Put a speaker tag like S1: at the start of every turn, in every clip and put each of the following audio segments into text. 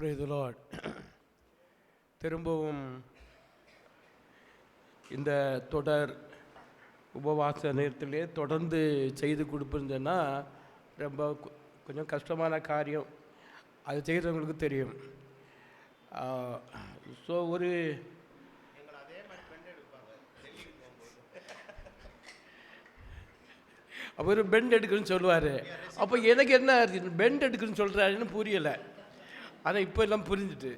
S1: Praise the Lord. திரும்பவும் இந்த தொடர் உபவாச நேரத்திலே தொடர்ந்து செய்து கொடுப்பதுன்னா ரொம்ப கொஞ்சம் கஷ்டமான காரியம். அது செய்கிறவங்களுக்கு தெரியும். ஸோ அவர் பெண்ட் எடுக்குன்னு சொல்லுவார். அப்போ எனக்கு என்ன பெண்ட் எடுக்குன்னு சொல்கிறாருன்னு புரியலை. ஆனால் இப்போ எல்லாம் புரிஞ்சுட்டு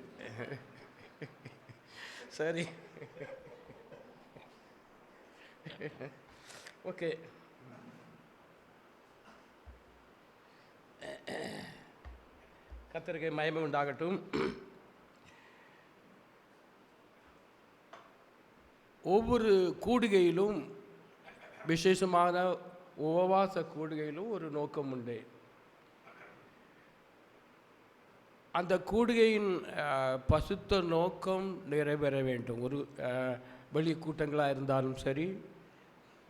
S1: சரி ஓகே. கர்த்தருக்கு மகிமை உண்டாகட்டும். ஒவ்வொரு கூடுகையிலும் விசேஷமான உபவாச கூடுகையிலும் ஒரு நோக்கம் உண்டு. அந்த கூடுகையின் பசுத்த நோக்கம் நிறைவேற வேண்டும். ஒரு வெளி கூட்டங்களாக இருந்தாலும் சரி,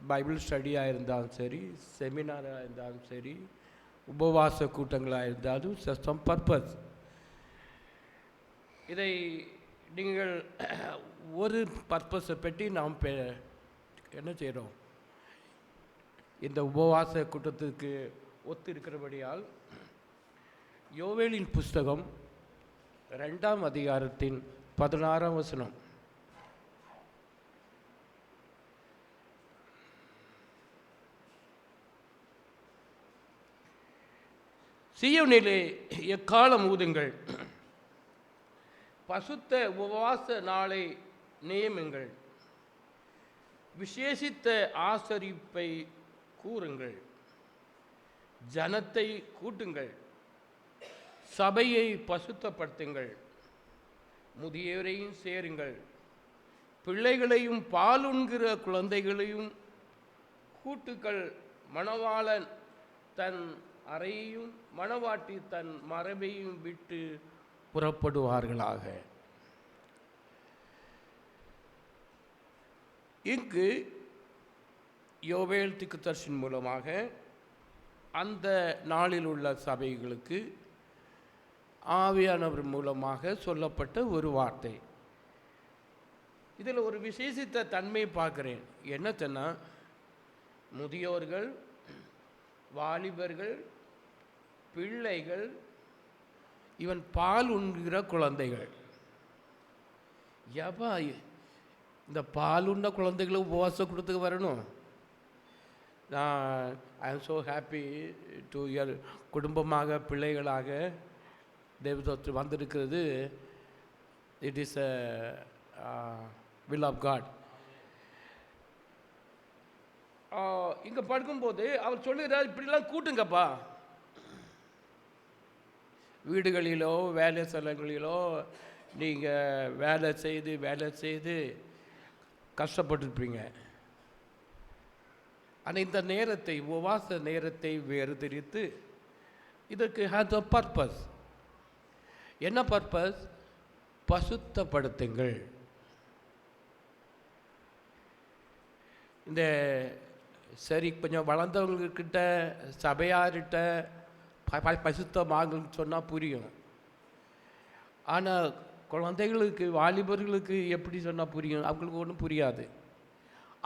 S1: பைபிள் ஸ்டடியாக இருந்தாலும் சரி, செமினாராக இருந்தாலும் சரி, உபவாச கூட்டங்களாக இருந்தாலும் சம் பர்பஸ். இதை நீங்கள் ஒரு பர்பஸை பற்றி நாம் என்ன செய்கிறோம், இந்த உபவாச கூட்டத்துக்கு ஒத்து இருக்கிறபடியால் யோவேலின் புஸ்தகம் 2ஆம் அதிகாரத்தின் 16ஆம் வசனம். சீயோனிலே எக்காலம் ஊதுங்கள், பசுத்த உபவாச நாளை நியமிங்கள், விசேஷித்த ஆசரிப்பை கூறுங்கள், ஜனத்தை கூட்டுங்கள், சபையை பசுத்தப்படுத்துங்கள், முதியோரையும் சேருங்கள், பிள்ளைகளையும் பாலுண்கிற குழந்தைகளையும் கூட்டுக்கள், மணவாளன் தன் அறையையும் மணவாட்டி தன் மரபையும் விட்டு புறப்படுவார்களாக. இங்கு யோவேல் தீர்க்கதரிசியின் மூலமாக அந்த நாளில் உள்ள சபைகளுக்கு ஆவியானவர் மூலமாக சொல்லப்பட்ட ஒரு வார்த்தை. இதில் ஒரு விசேஷித்த தன்மையை பார்க்குறேன். என்னத்தன்னா, முதியோர்கள், வாலிபர்கள், பிள்ளைகள், இவன் பால் உண்கிற குழந்தைகள். ஏப்பா இந்த பால் உண்ண குழந்தைகளை உபவாச கூட்டத்துக்கு வரணும்? நான் I am so happy to hear குடும்பமாக பிள்ளைகளாக தேவதூதர் வந்திருக்கிறது. It is a will of God. இங்கே படுக்கும்போது அவர் சொல்லுகிறார், இப்படிலாம் கூட்டுங்கப்பா. வீடுகளிலோ வேலை ஸ்தலங்களிலோ நீங்கள் வேலை செய்து கஷ்டப்பட்டுருப்பீங்க. ஆனால் இந்த நேரத்தை, உபவாச நேரத்தை வேறுதிரித்து இதற்கு ஹேஸ் அ பர்பஸ். என்ன பர்பஸ்? பசுத்தப்படுத்துங்கள். இந்த சரி கொஞ்சம் வளர்ந்தவங்கக்கிட்ட, சபையார்கிட்ட பசுத்தமாகன்னு சொன்னால் புரியும். ஆனால் குழந்தைகளுக்கு, வாலிபர்களுக்கு எப்படி சொன்னால் புரியும்? அவங்களுக்கு ஒன்றும் புரியாது.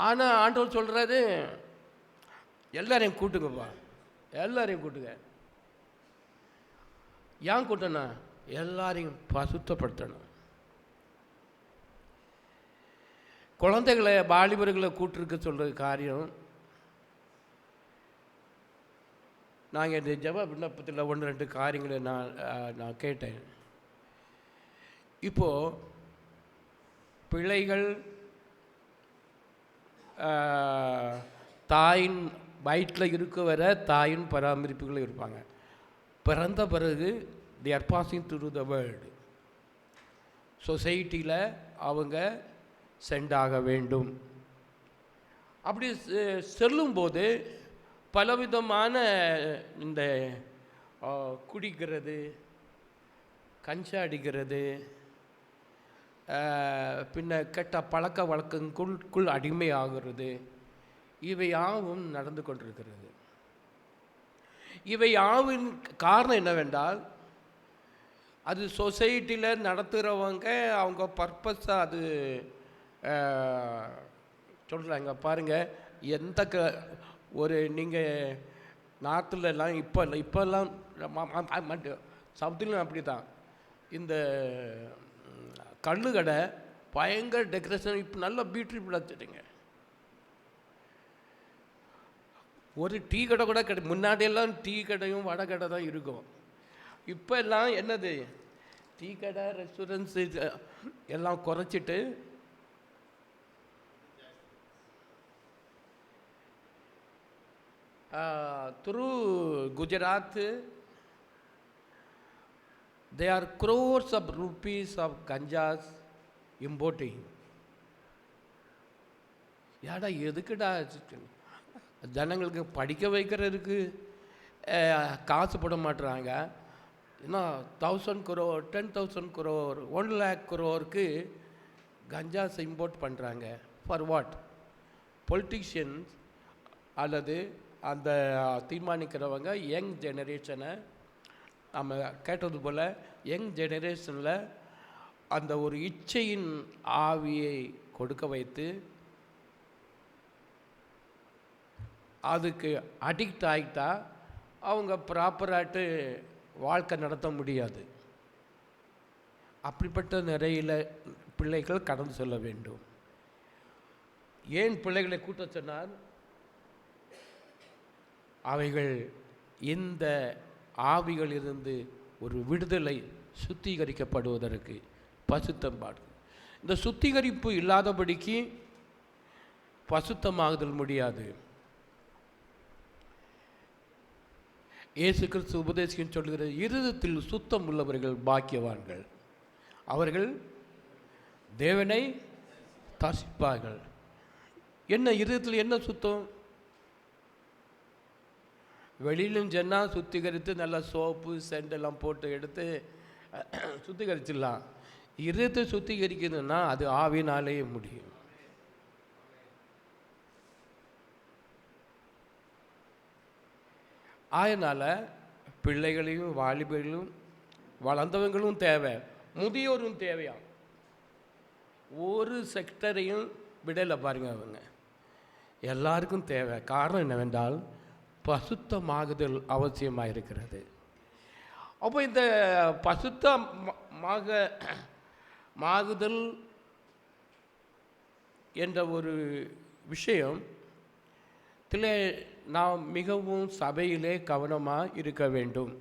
S1: ஆனால் ஆண்டவர் சொல்கிறாரு, எல்லாரையும் கூட்டுங்கப்பா, எல்லாரையும் கூட்டுங்க. ஏன் கூட்டணும்? எல்லாரையும் பசுத்தப்படுத்தணும். குழந்தைகளை, வாலிபர்களை கூட்டிருக்க சொல்கிற காரியம், நாங்கள் இந்த ஜெப விண்ணப்பத்தில் 1-2 காரியங்களை நான் கேட்டேன். இப்போது பிள்ளைகள் தாயின் வயிற்றில் இருக்க வர தாயின் பராமரிப்புகள் இருப்பாங்க. பிறந்த பிறகு they are passing through the world. சொசைட்டியில் அவங்க சென்டாக வேண்டும். அப்படி செல்லும்போது பலவிதமான இந்த குடிக்கிறது, கஞ்சா அடிக்கிறது, பின்ன கெட்ட பழக்க வழக்கங்களுக்குள் அடிமையாகிறது, இவையாவும் நடந்து கொண்டிருக்கிறது. இவை யாவின் காரணம் என்னவென்றால், அது சொசைட்டியில் நடத்துகிறவங்க அவங்க பர்பஸாக அது சொல்கிறாங்க. பாருங்கள், எந்த ஒரு நீங்கள் நார்த்துலலாம் இப்போல்லாம் சவுத்துலையும் அப்படி தான். இந்த கல்லு கடை பயங்கர டெக்கரேஷன், இப்போ நல்லா பியூட்டிஃபுல்லாக வச்சுட்டுங்க. ஒரு டீ கடை கூட முன்னாடியெல்லாம் டீ கடையும் வடை கடை தான் இருக்கும். இப்போ எல்லாம் என்னது, டீ கடை ரெஸ்டாரண்ட்ஸு எல்லாம் குறைச்சிட்டு through Gujarat there are crores of rupees of ganjas importing. யாடா எதுக்குடா ஜனங்களுக்கு படிக்க வைக்கிறதுக்கு காசு போட மாட்டுறாங்க. ஏன்னா 1000 crore 10,000 crore 1 lakh crore கஞ்சாஸ் import பண்ணுறாங்க. For what? பொலிட்டிஷியன்ஸ் அல்லது அந்த தீர்மானிக்கிறவங்க யங் ஜெனரேஷனை, நம்ம கேட்டது போல் யங் ஜெனரேஷனில் அந்த ஒரு இச்சையின் ஆவியை கொடுக்க வைத்து அதுக்கு அடிக்ட் ஆகிட்டா அவங்க ப்ராப்பராட்டு வாழ்க்கை நடத்த முடியாது. அப்படிப்பட்ட நிறையில் பிள்ளைகள் கடந்து செல்ல வேண்டும். ஏன் பிள்ளைகளை கூட்ட சொன்னார்? அவைகள் இந்த ஆவிகளிலிருந்து ஒரு விடுதலை சுத்திகரிக்கப்படுவதற்கு பசுத்தம் பாடு. இந்த சுத்திகரிப்பு இல்லாதபடிக்கு பசுத்தமாகுதல் முடியாது. இயேசு கிறிஸ்து உபதேசிக்கும் சொல்லுகிற, இருதயத்தில் சுத்தம் உள்ளவர்கள் பாக்கியவான்கள், அவர்கள் தேவனை தரிசிப்பார்கள். என்ன இருதயத்தில் என்ன சுத்தம்? வெளியிலும் சொன்னால் சுத்திகரித்து நல்லா சோப்பு செண்டெல்லாம் போட்டு எடுத்து சுத்திகரிச்சிடலாம். இருதயத்தை சுத்திகரிக்கணும்னா அது ஆவினாலேயே முடியும். அதனால் பிள்ளைகளையும் வாலிபர்களும் வளர்ந்தவங்களும் தேவை, முதியோரும் தேவையா. ஒரு செக்டரையும் விடலை பாருங்க, அவங்க எல்லாருக்கும் தேவை. காரணம் என்னவென்றால் பசுத்தமாகுதல் அவசியமாக இருக்கிறது. அப்போ இந்த பசுத்தமாகுதல் என்ற ஒரு விஷயம் நாம் மிகவும் சபையிலே கவனமாக இருக்க வேண்டும்.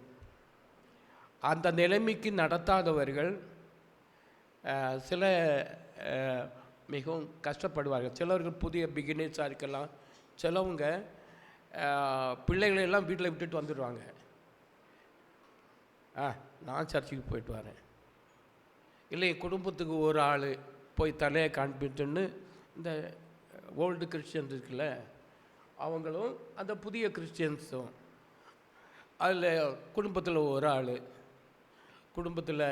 S1: அந்த நிலைமைக்கு நடத்தாதவர்கள் சில மிகவும் கஷ்டப்படுவார்கள். சிலர்கள் புதிய பிகினர்ஸாக இருக்கலாம். சிலவங்க பிள்ளைகளெல்லாம் வீட்டில் விட்டுட்டு வந்துடுவாங்க. நான் சர்ச்சுக்கு போயிட்டு வரேன், இல்லை குடும்பத்துக்கு ஒரு ஆள் போய் தலையை காண்பிட்டுன்னு இந்த ஓல்டு கிறிஸ்டியன்ஸ் இருக்குல்ல, அவங்களும் அந்த புதிய கிறிஸ்டியன்ஸும், அதில் குடும்பத்தில் ஒரு ஆள், குடும்பத்தில்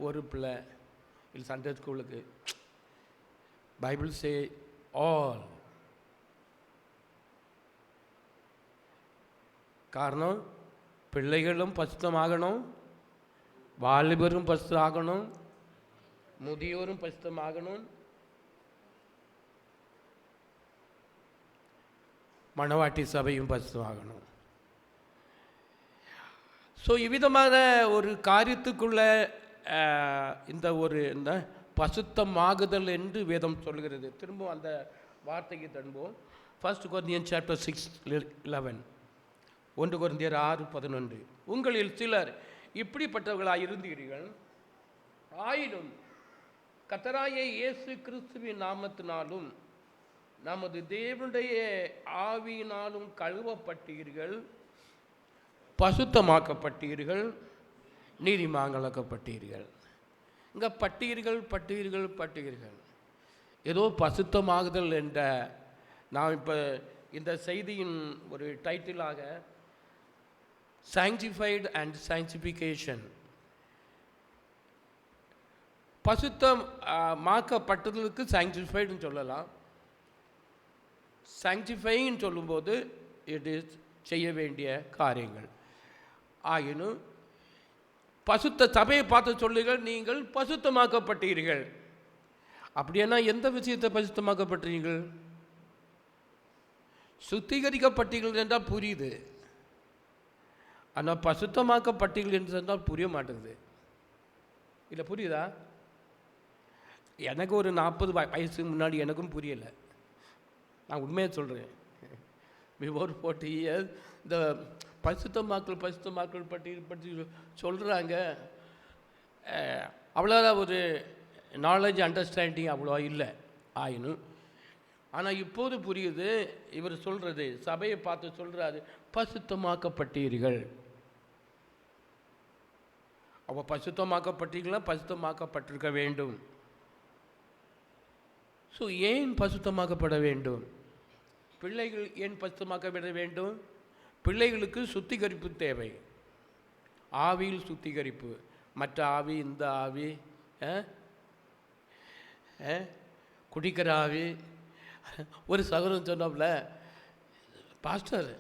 S1: ஒரு பிள்ளை, இல்லை சண்டே ஸ்கூலுக்கு பைபிள் சே ஆல். காரணம், பிள்ளைகளும் பசுத்தமாகணும், வாலிபரும் பசுத்தமாகணும், முதியோரும் பசுத்தமாகணும், மணவாட்டி சபையும் பசுத்தமாகணும். ஸோ இவ்விதமான ஒரு காரியத்துக்குள்ள இந்த ஒரு இந்த பசுத்தமாகுதல் என்று வேதம் சொல்கிறது. திரும்பவும் அந்த வார்த்தைக்கு தன்போம். 1 Corinthians chapter 6:11, 1 Corinthians 6:11. உங்களில் சிலர் இப்படிப்பட்டவர்களாக இருந்தீர்கள், ஆயினும் கர்த்தராகிய இயேசு கிறிஸ்துவின் நாமத்தினாலும் நமது தேவனுடைய ஆவியினாலும் கழுவப்பட்டீர்கள், பசுத்தமாக்கப்பட்டீர்கள், நீதிமான்களாக்கப்பட்டீர்கள். இங்கே பட்டீர்கள் ஏதோ பசுத்தமாகுதல் என்ற, நான் இப்போ இந்த செய்தியின் ஒரு டைட்டிலாக சாங்டிஃபைடு அண்ட் சாங்டிஃபிகேஷன், பசுத்தமாக்கப்பட்டதுக்கு சாங்டிஃபைடுன்னு சொல்லலாம். சாங்டிஃபைன்னு சொல்லும்போது இட் இஸ் செய்ய வேண்டிய காரியங்கள். ஆயினும் பசுத்த சபையை பார்த்து சொல்லுங்கள், நீங்கள் பசுத்தமாக்கப்பட்டீர்கள். அப்படின்னா எந்த விஷயத்தை பசுத்தமாக்கப்பட்டீர்கள்? சுத்திகரிக்கப்பட்டீர்கள் என்றால் புரியுது, ஆனால் பசுத்தமாக்கப்பட்டீர்கள் என்று சொன்னால் புரிய மாட்டேங்குது. இல்லை, புரியுதா? எனக்கு ஒரு 40 வயசுக்கு முன்னாடி எனக்கும் புரியலை. நான் உண்மையை சொல்கிறேன். பிஃபோர் 40 இயர்ஸ் இந்த பசுத்தமாக்கல் பற்றி சொல்கிறாங்க. அவ்வளோ ஒரு நாலேஜ் அண்டர்ஸ்டாண்டிங் அவ்வளோ இல்லை ஆயினும். ஆனால் இப்போது புரியுது. இவர் சொல்கிறது, சபையை பார்த்து சொல்கிறாரு, பசுத்தமாக்கப்பட்டீர்கள். அப்போ பசுத்தமாக்கப்பட்டீர்களா? பசுத்தமாக்கப்பட்டிருக்க வேண்டும். ஸோ ஏன் பசுத்தமாக்கப்பட வேண்டும்? பிள்ளைகள் ஏன் பசுத்தமாக்கப்பட வேண்டும்? பிள்ளைகளுக்கு சுத்திகரிப்பு தேவை. ஆவியில் சுத்திகரிப்பு. மற்ற ஆவி, இந்த ஆவி, குடிக்கிற ஆவி. ஒரு சகோதரன் சொன்னாப்புல, பாஸ்டர்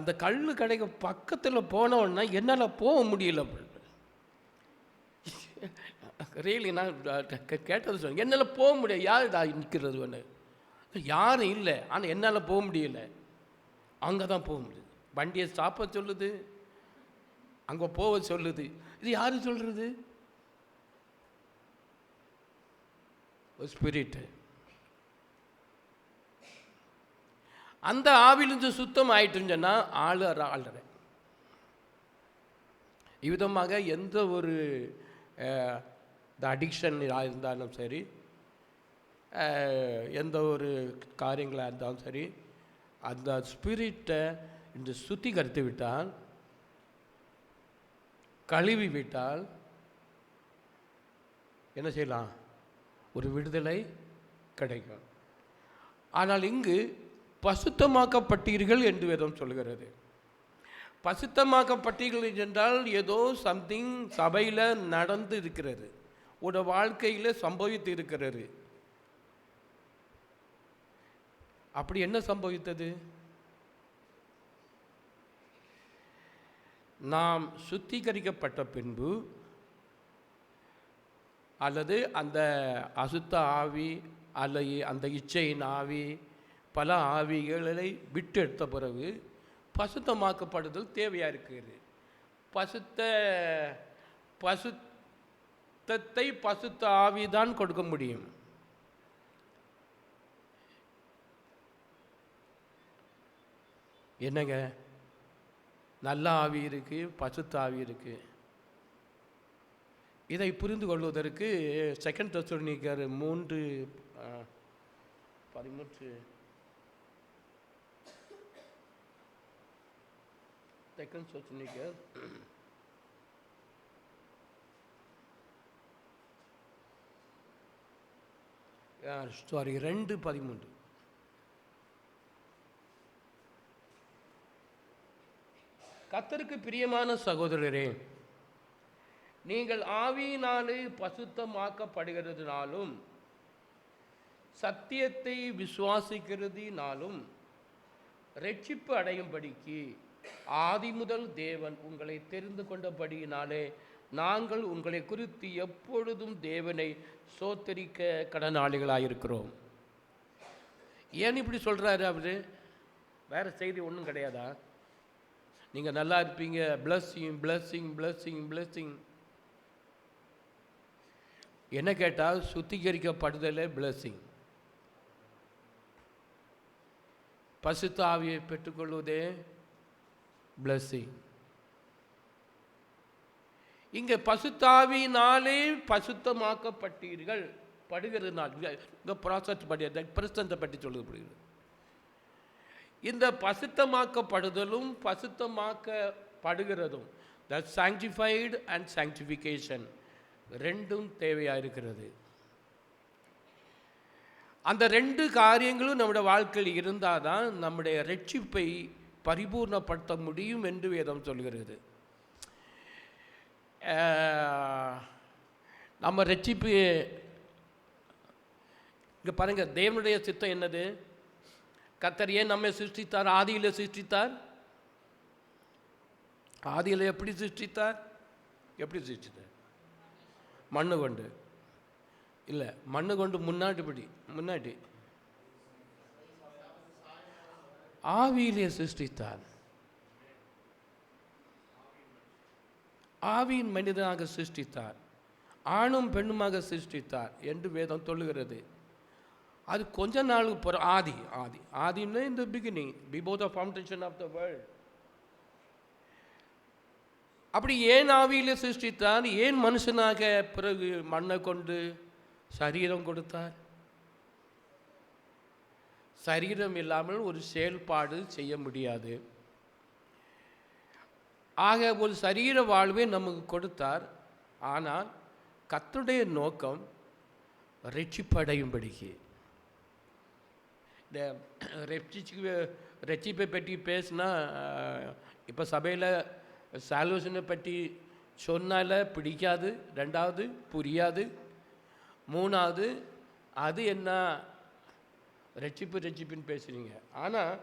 S1: அந்த கல் கடைக்கு பக்கத்தில் போனோன்னா என்னால் போக முடியல. ரியலி நான் கேட்டது சொன்னேன், என்னால் போக முடியாது. யார் நிற்கிறது ஒன்று? யாரும் இல்லை, ஆனால் என்னால் போக முடியல. அங்கே தான் போக முடியுது. வண்டியை ஸ்டாப்ப சொல்லுது, அங்கே போக சொல்லுது. இது யாரு சொல்கிறது? ஸ்பிரிட்டு. அந்த ஆவிலிருந்து சுத்தம் ஆயிட்டுன்னு சொன்னால் ஆளுற இவ்விதமாக எந்த ஒரு அடிக்ஷன் இருந்தாலும் சரி, எந்த ஒரு காரியங்களாக இருந்தாலும் சரி, அந்த ஸ்பிரிட்டை இந்த சுத்திகரித்து விட்டால், கழுவி விட்டால் என்ன செய்யலாம்? ஒரு விடுதலை கிடைக்கும். ஆனால் இங்கு பசுத்தமாக்கப்பட்டீர்கள் என்று வேதம் சொல்கிறது. பசுத்தமாக்கப்பட்டீர்கள் என்றால் ஏதோ சம்திங் சபையில் நடந்து இருக்கிறது, ஒரு வாழ்க்கையில் சம்பவித்து இருக்கிறது. அப்படி என்ன சம்பவித்தது? நாம் சுத்திகரிக்கப்பட்ட பின்பு, அல்லது அந்த அசுத்த ஆவி அல்லது அந்த இச்சையின் ஆவி, பல ஆவிகளை விட்டு எடுத்த பிறகு பசுத்தமாக்கப்படுதல் தேவையாக இருக்கிறது. பசுத்தத்தை பசுத்த ஆவிதான் கொடுக்க முடியும். என்னங்க, நல்ல ஆவி இருக்குது, பசுத்த ஆவி இருக்குது. இதை புரிந்து கொள்வதற்கு 2 தெசலோனிக்கர் 3:13 2 தெசலோனிக்கர் 2:13. கர்த்தருக்கு பிரியமான சகோதரரே, நீங்கள் ஆவியினாலே பசுத்தமாக்கப்படுகிறதுனாலும் சத்தியத்தை விசுவாசிக்கிறதினாலும் இரட்சிப்பு அடையும்படிக்கு ஆதி முதல் தேவன் உங்களை தெரிந்து கொண்டபடியினாலே நாங்கள் உங்களை குறித்து எப்பொழுதும் தேவனை சோத்தரிக்க கடனாளிகளாயிருக்கிறோம். ஏன் இப்படி சொல்கிறாரு அவரு? வேறு செய்தி ஒன்றும் கிடையாதா? நீங்கள் நல்லா இருப்பீங்க, பிளஸ்ஸிங் பிளஸ்ஸிங் பிளஸ்ஸிங் பிளஸ்ஸிங். என்ன கேட்டால் சுத்திகரிக்கப்படுதலே பிளஸ்ஸிங். பசுத்த ஆவியை பெற்றுக்கொள்வதே பிளஸ்ஸிங். இங்கே பசுத்தாவினாலே பசுத்தமாக்கப்பட்டீர்கள் படுகிறதுனால் இந்த ப்ராசஸ் பிரசன்ஸை பற்றி சொல்லப்படுகிறது. இந்த பசுத்தமாக்கப்படுதலும் பசுத்தமாக்கப்படுகிறதும், த சாங்டிஃபைடு அண்ட் சாங்டிஃபிகேஷன் ரெண்டும் தேவையாக இருக்கிறது. அந்த 2 காரியங்களும் நம்முடைய வாழ்க்கையில் இருந்தால் தான் நம்முடைய ரட்சிப்பை பரிபூர்ணப்படுத்த முடியும் என்று வேதம் சொல்கிறது. நம்ம ரட்சிப்பு இங்கே பாருங்கள், தேவனுடைய சித்தம் என்னது? கர்த்தர் ஏன் நம்மை சிருஷ்டித்தார்? ஆதியில் சிருஷ்டித்தார். ஆதியில் எப்படி சிருஷ்டித்தார்? எப்படி சிருஷ்டித்தார்? மண்ணு கொண்டு இல்லை, மண்ணு கொண்டு முன்னாடி ஆவியிலே சிருஷ்டித்தார். ஆவியின் மனிதனாக சிருஷ்டித்தார், ஆணும் பெண்ணுமாக சிருஷ்டித்தார் என்று வேதம் சொல்லுகிறது. அது கொஞ்ச நாளுக்கு ஆதின்னு இந்த beginning, before the foundation of the world. அப்படி ஏன் ஆவியில் சிருஷ்டித்தார்? ஏன் மனுஷனாக பிறகு மண்ணை கொண்டு சரீரம் கொடுத்தார்? சரீரம் இல்லாமல் ஒரு செயல்பாடு செய்ய முடியாது. ஆக ஒரு சரீர வாழ்வை நமக்கு கொடுத்தார். ஆனால் கர்த்தருடைய நோக்கம் ரட்சிப்படையும்படிக்கு. இந்த ரட்சிப்பை பற்றி பேசினா, இப்போ சபையில் சால்வேஷனை பற்றி சொன்னால பிடிக்காது, ரெண்டாவது புரியாது, மூணாவது அது என்ன ரட்சிப்புன்னு பேசுறீங்க. ஆனால்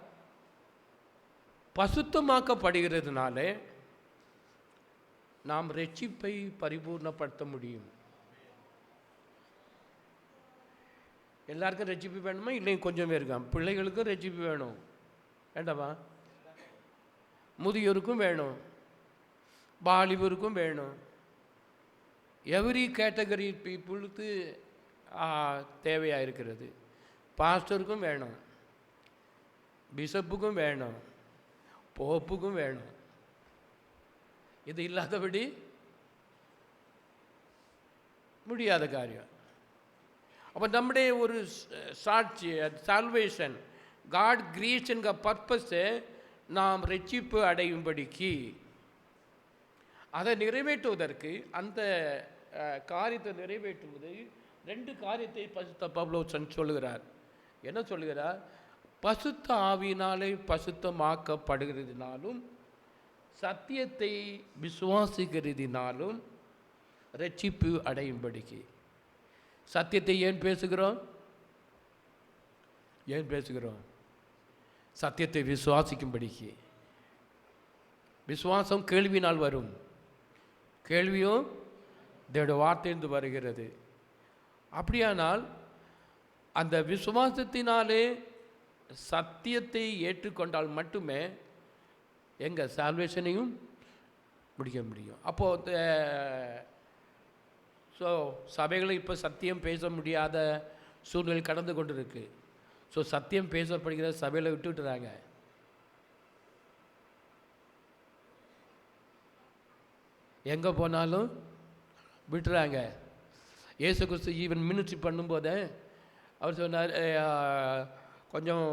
S1: பசுத்தமாக்கப்படுகிறதுனால நாம் ரட்சிப்பை பரிபூர்ணப்படுத்த முடியும். எல்லாருக்கும் ரட்சிப்பு வேணுமா? இல்லை, கொஞ்சம் பேருக்கான். பிள்ளைகளுக்கும் ரட்சிப்பு வேணும், வேண்டாமா? முதியோருக்கும் வேணும், வாலிபருக்கும் வேணும். எவ்ரி கேட்டகரி பீப்புளுக்கு தேவையாக இருக்கிறது. பாஸ்டருக்கும் வேணும், பிஷப்புக்கும் வேணும், போப்புக்கும் வேணும். இது இல்லாதபடி முடியாத காரியம். அப்போ நம்முடைய ஒரு சாட்சி சால்வேஷன், காட் கிரியேஷனுக்கு பர்பஸை நாம் ரட்சிப்பு அடையும்படிக்கு அதை நிறைவேற்றுவதற்கு, அந்த காரியத்தை நிறைவேற்றுவது ரெண்டு காரியத்தை பசுத்த பவுலோஸ் சொல்லுகிறார். என்ன சொல்லுகிறார்? பசுத்த ஆவியினாலே பசுத்தமாக்கப்படுகிறதுனாலும் சத்தியத்தை விசுவாசிக்கிறதினாலும் ரட்சிப்பு அடையும்படிக்கு. சத்தியத்தை ஏன் பேசுகிறோம்? சத்தியத்தை விசுவாசிக்கும்படிக்கு. விசுவாசம் கேள்வினால் வரும், கேள்வியும் தேவனுடைய வார்த்தையிலிருந்து வருகிறது. அப்படியானால் அந்த விசுவாசத்தினாலே சத்தியத்தை ஏற்றுக்கொண்டால் மட்டுமே எங்கள் சால்வேஷனையும் முடிக்க முடியும். அப்போது ஸோ சபைகளை இப்போ சத்தியம் பேச முடியாத சூழ்நிலை கடந்து கொண்டு இருக்கு. ஸோ சத்தியம் பேசப்படுகிற சபையில் விட்டுவிட்டுறாங்க. எங்கே போனாலும் விட்டுறாங்க. இயேசு கிறிஸ்து ஈவன் மினிஸ்ட்ரி பண்ணும்போதே அவர் சொன்னார், கொஞ்சம்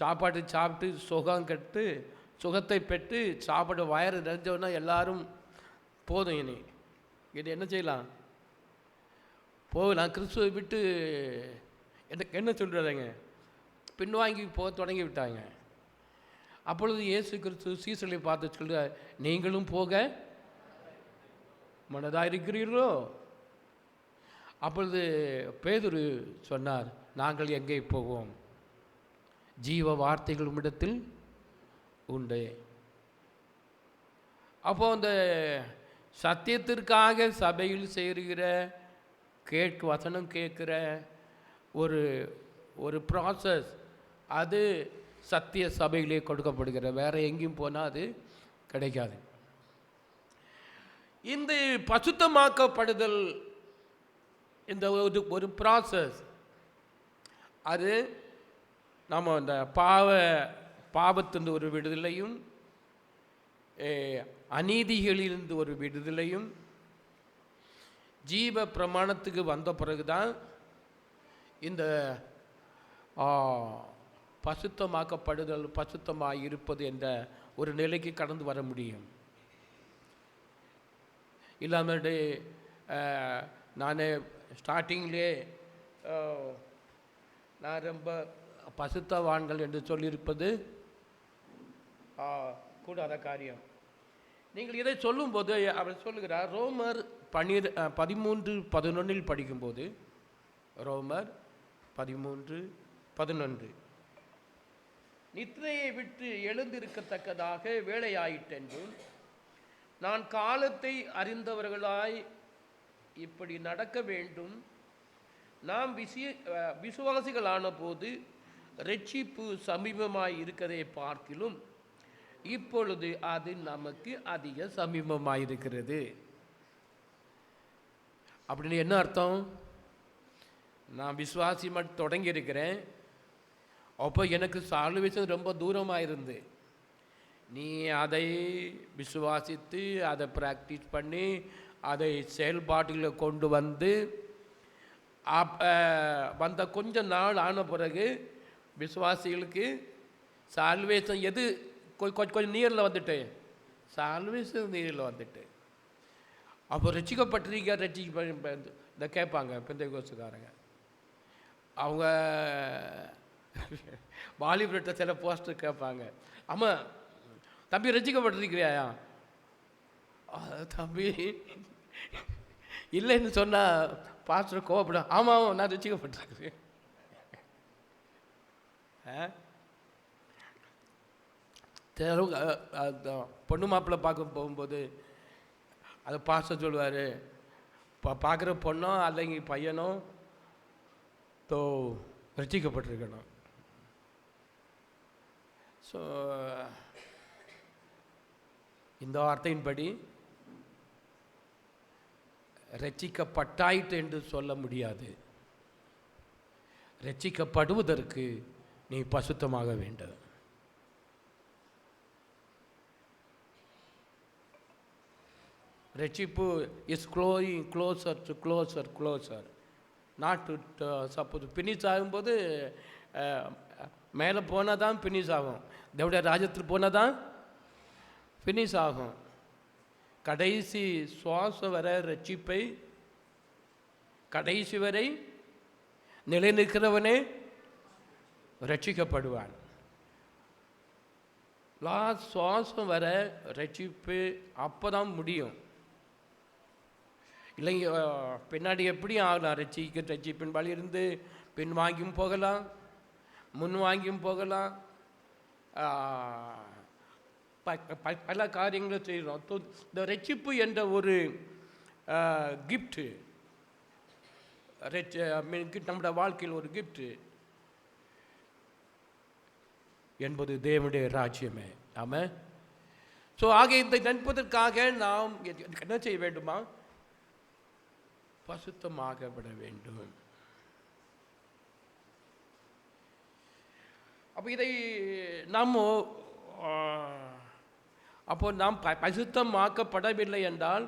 S1: சாப்பாடு சாப்பிட்டு சுகத்தை பெற்று சாப்பாடு வயறு நிறைஞ்சோன்னா எல்லாரும் போதும், இது என்ன செய்யலாம், போகலாம், கிறிஸ்துவை விட்டு என்ன சொல்கிறாங்க, பின்வாங்கி போக தொடங்கி விட்டாங்க. அப்பொழுது இயேசு கிறிஸ்து சீசர்களை பார்த்து சொல்கிறார், நீங்களும் போக மனதாக இருக்கிறீர்களோ? அப்பொழுது பேதுரு சொன்னார், நாங்கள் எங்கே போவோம், ஜீவ வார்த்தைகள் உம்மிடத்தில் உண்டு. அப்போ அந்த சத்தியத்திற்காக சபையில் சேருகிற வசனம் கேட்குற ஒரு ப்ராசஸ், அது சத்திய சபையிலே கொடுக்கப்படுகிற, வேறு எங்கேயும் போனால் அது கிடைக்காது. இந்த பசுத்தமாக்கப்படுதல், இந்த ஒரு ப்ராசஸ், அது நம்ம அந்த பாவத்திலிருந்து ஒரு விடுதலையும், அநீதிகளிலிருந்து ஒரு விடுதலையும், ஜீவ பிரமாணத்துக்கு வந்த பிறகுதான் இந்த பசுத்தமாக்கப்படுதல், பசுத்தமாக இருப்பது என்ற ஒரு நிலைக்கு கடந்து வர முடியும். இல்லாமல் நான் ஸ்டார்டிங்லே நான் ரொம்ப பசுத்தவான்கள் என்று சொல்லியிருப்பது கூடாத காரியம். நீங்கள் இதை சொல்லும்போது அவர் சொல்லுகிறார், ரோமர் 13:11 படிக்கும்போது, ரோமர் 13:11, நித்திரையை விட்டு எழுந்திருக்கத்தக்கதாக வேலையாயிட்டென்றும் நான் காலத்தை அறிந்தவர்களாய் இப்படி நடக்க வேண்டும். நாம் விசுவாசிகளான போது ரட்சிப்பு சமீபமாய் இருக்கிறதை பார்க்கிலும் இப்பொழுது அது நமக்கு அதிக சமீபமாய் இருக்கிறது. அப்படின்னு என்ன அர்த்தம்? நான் விசுவாசி மட்டும் தொடங்கி இருக்கிறேன். அப்போ எனக்கு சால்வேஷன் ரொம்ப தூரமாக இருந்து, நீ அதை விசுவாசித்து அதை ப்ராக்டிஸ் பண்ணி அதை செயல்பாட்டில் கொண்டு வந்து வந்த கொஞ்ச நாள் ஆன பிறகு விசுவாசிகளுக்கு சால்வேஷன் எது கொஞ்சம் நீரில் வந்துட்டு, சால்வேஷன் நீரில் வந்துட்டு. அப்போ ரட்சிக்கப்பட்டிருக்க இந்த கேட்பாங்க பெந்தைகோஸ்துக்காரங்க. அவங்க வாலிபர்கிட்ட சில போஸ்டர் கேட்பாங்க, ஆமாம் தம்பி ரட்சிக்கப்பட்டிருக்கிறியா? தம்பி இல்லைன்னு சொன்னால் பாஸ்டர் கோவப்படும். ஆமாம் நான் ரட்சிக்கப்பட்டிருக்கிறேன். பொண்ணு மாப்பிள்ளை பார்க்க போகும்போது அதை பாஸ்டர் சொல்லுவார், பார்க்குற பொண்ணோ அல்லங்க பையனோ ரட்சிக்கப்பட்டிருக்கணும். ஸோ இந்த வார்த்தையின்படி ரட்சிக்கப்பட்டாயிற்று என்று சொல்ல முடியாது. ரட்சிக்கப்படுவதற்கு நீ பசுத்தமாக வேண்டும். ரட்சிப்பு is glowing closer to closer closer, not to suppose finish ஆகும்போது மேலே போனால் தான் ஃபினிஷ் ஆகும். தேவடைய ராஜ்யத்தில் போனால் தான் ஃபினிஷ் ஆகும். கடைசி சுவாசம் வர ரட்சிப்பை கடைசி வரை நிலைநிற்கிறவனே ரட்சிக்கப்படுவான். லாஸ்ட் சுவாசம் வர ரட்சிப்பு அப்போ தான் முடியும். இல்லைங்க பின்னாடி எப்படி ஆகலாம்? ரட்சிப்பின் வழி இருந்து பின் வாங்கியும் போகலாம், முன் வாங்கியும் போகலாம், பல காரியங்களை செய்கிறோம். இந்த ரட்சிப்பு என்ற ஒரு கிஃப்ட்டு, நம்முடைய வாழ்க்கையில் ஒரு கிஃப்ட்டு என்பது தேவனுடைய ராஜ்யமே. ஆமாம். ஸோ ஆக இதை நினைப்பதற்காக நாம் என்ன செய்ய வேண்டுமா? பசுத்தமாகப்பட வேண்டும். அப்போ இதை நாம் பசுத்தமாக்கப்படவில்லை என்றால்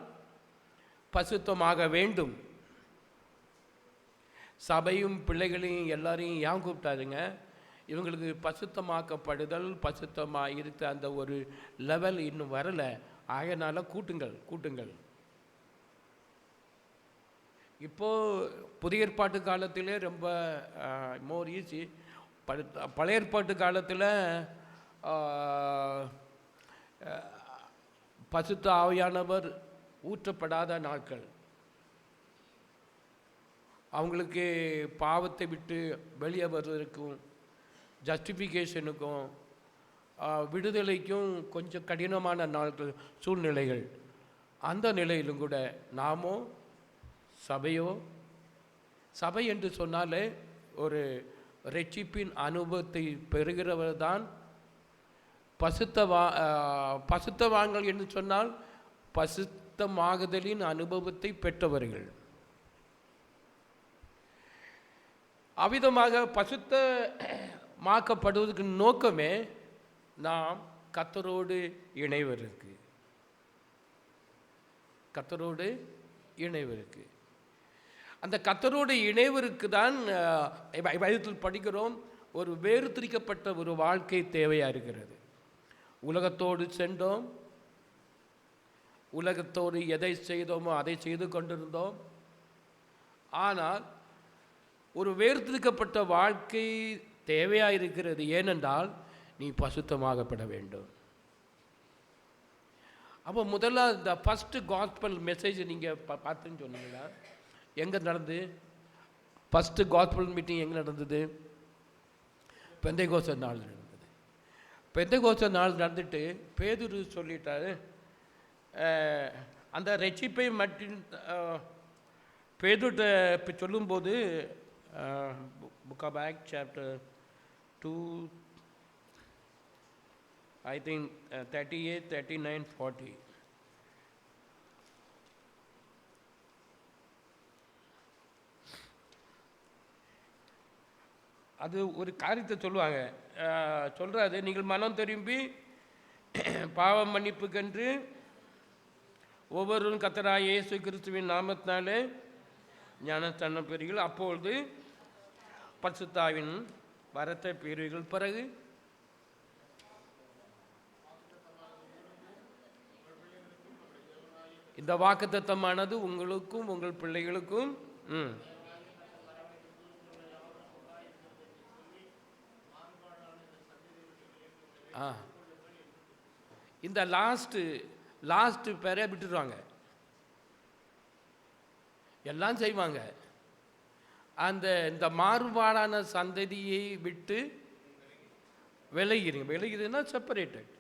S1: பசுத்தமாக வேண்டும். சபையும் பிள்ளைகளையும் எல்லாரையும் ஏன் கூப்பிட்டாருங்க? இவங்களுக்கு பசுத்தமாக்கப்படுதல், பசுத்தமாக இருக்க அந்த ஒரு லெவல் இன்னும் வரலை. ஆகையினால கூட்டுங்கள். இப்போது புதிய ஏற்பாட்டு காலத்திலே ரொம்ப மோர் ஈஸி. பழைய ஏற்பாட்டு காலத்தில் பசுத்த ஆவியானவர் ஊற்றப்படாத நாட்கள். அவங்களுக்கு பாவத்தை விட்டு வெளியே வருவதற்கும் ஜஸ்டிஃபிகேஷனுக்கும் விடுதலைக்கும் கொஞ்சம் கடினமான நாட்கள், சூழ்நிலைகள். அந்த நிலையிலும் கூட நாமோ சபை என்று சொன்னாலே ஒரு ரட்சிப்பின் அனுபவத்தை பெறுகிறவர் தான் பசுத்தவான்கள் என்று சொன்னால் பசுத்தமாகுதலின் அனுபவத்தை பெற்றவர்கள். அவ்விதமாக பசுத்தமாக்கப்படுவதற்கு நோக்கமே நாம் கர்த்தரோடு இணைவருக்கு. அந்த கர்த்தரோடு இணைவருக்கு தான் வேதத்தில் படிக்கிறோம், ஒரு வேறுதிரிக்கப்பட்ட ஒரு வாழ்க்கை தேவையாக இருக்கிறது. உலகத்தோடு சென்றோம், உலகத்தோடு எதை செய்தோமோ அதை செய்து கொண்டிருந்தோம். ஆனால் ஒரு வேறுதிரிக்கப்பட்ட வாழ்க்கை தேவையாக இருக்கிறது. ஏனென்றால் நீ பசுத்தமாகப்பட வேண்டும். அப்போ முதல்ல இந்த ஃபஸ்ட்டு காஸ்பல் மெசேஜ் நீங்கள் பார்த்துன்னு சொன்னீங்களா? எங்கே நடந்து ஃபஸ்ட்டு காஸ்பல் மீட்டிங் எங்கே நடந்தது? பெந்தைகோஸ்து நாள் நடந்தது. பெந்தைகோஸ்து நாள் நடந்துட்டு பேதுரு சொல்லிட்டாரு, அந்த ரட்சிப்பை மட்டும் பேதுட்ட இப்போ சொல்லும்போது book of act chapter 2 I think 38, 39, 40. அது ஒரு காரியத்தை சொல்லுவாங்க. சொல்கிறாரு, நீங்கள் மனம் திரும்பி பாவ மன்னிப்புக்கென்று ஒவ்வொருவரும் கர்த்தராகிய இயேசு கிறிஸ்துவின் நாமத்தினாலே ஞானஸ்நானம் பெறுவீர்கள், அப்பொழுது பரிசுத்த ஆவியின் வரத்தை பெறுவீர்கள். பிறகு இந்த வாக்குத்தத்தமானது உங்களுக்கும் உங்கள் பிள்ளைகளுக்கும் இந்த லாஸ்ட் பேரை விட்டுருவாங்க, எல்லாம் செய்வாங்க. இந்த மாறுபாடான சந்ததியை விட்டு விலகிதுன்னா செப்பரேட்டட்.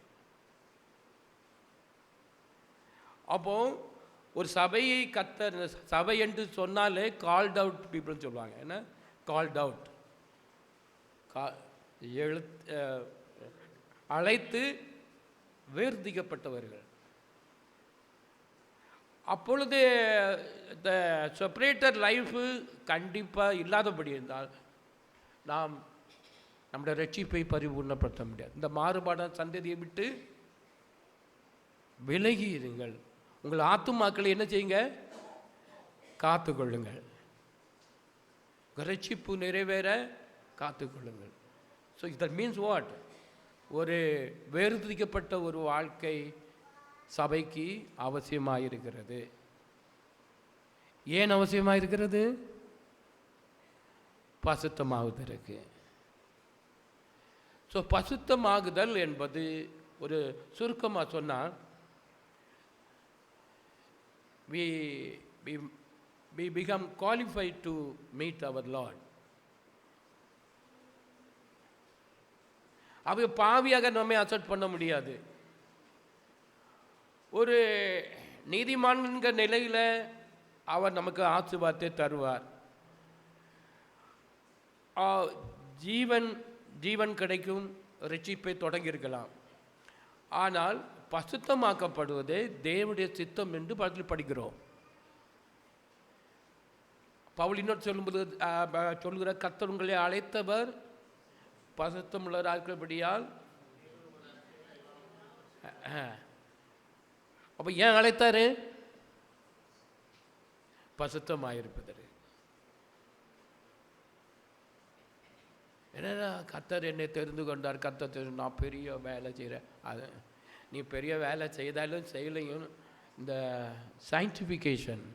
S1: அப்போ ஒரு சபையை சபை என்று சொன்னாலே கால்ட் அவுட் பீப்புள்னு சொல்லுவாங்க. என்ன கால்ட் அவுட்? அழைத்து வேர்திக்கப்பட்டவர்கள். அப்பொழுது இந்த செப்பரேட்டர் லைஃபு கண்டிப்பாக இல்லாதபடி இருந்தால் நாம் நம்முடைய ரட்சிப்பை பரிபூர்ணப்படுத்த முடியாது. இந்த மாறுபாடான சந்ததியை விட்டு விலகி இருங்கள். உங்கள் ஆத்துமாக்களை என்ன செய்யுங்க? காத்துக்கொள்ளுங்கள். ரட்சிப்பு நிறைவேற காத்துக்கொள்ளுங்கள். So that means what? ஒரு வேறுதிக்கப்பட்ட ஒரு வாழ்க்கை சபைக்கு அவசியமாக இருக்கிறது. ஏன் அவசியமாக இருக்கிறது? பசுத்தமாகுதற்கு. ஸோ பசுத்தமாகுதல் என்பது ஒரு சுருக்கமாக சொன்னால் we become qualified to meet our Lord. அவங்க பாவியாக நம்மை அக்செப்ட் பண்ண முடியாது. ஒரு நீதிமான்கிற நிலையில் அவர் நமக்கு ஆசீர்வாதத்தை தருவார். ஜீவன் கிடைக்கும், ரட்சிப்பை தொடங்கியிருக்கலாம். ஆனால் பசுத்தமாக்கப்படுவதே தேவனுடைய சித்தம் என்று படிக்கிறோம். பவுல் இன்னொரு சொல்லும்போது சொல்லுகிற, கர்த்தர் உங்களை அழைத்தவர் பசுத்தமுள்ளவராக இருக்கிறபடியால். அப்போ ஏன் அழைத்தாரு? பசுத்தமாயிருப்பதற்கு. என்னன்னா கர்த்தர் என்னை தெரிந்து கொண்டார், கர்த்தர் நான் பெரிய வேலை செய்கிறேன். அது நீ பெரிய வேலை செய்தாலும் செய்யலையும் இந்த சயின்டிஃபிகேஷன்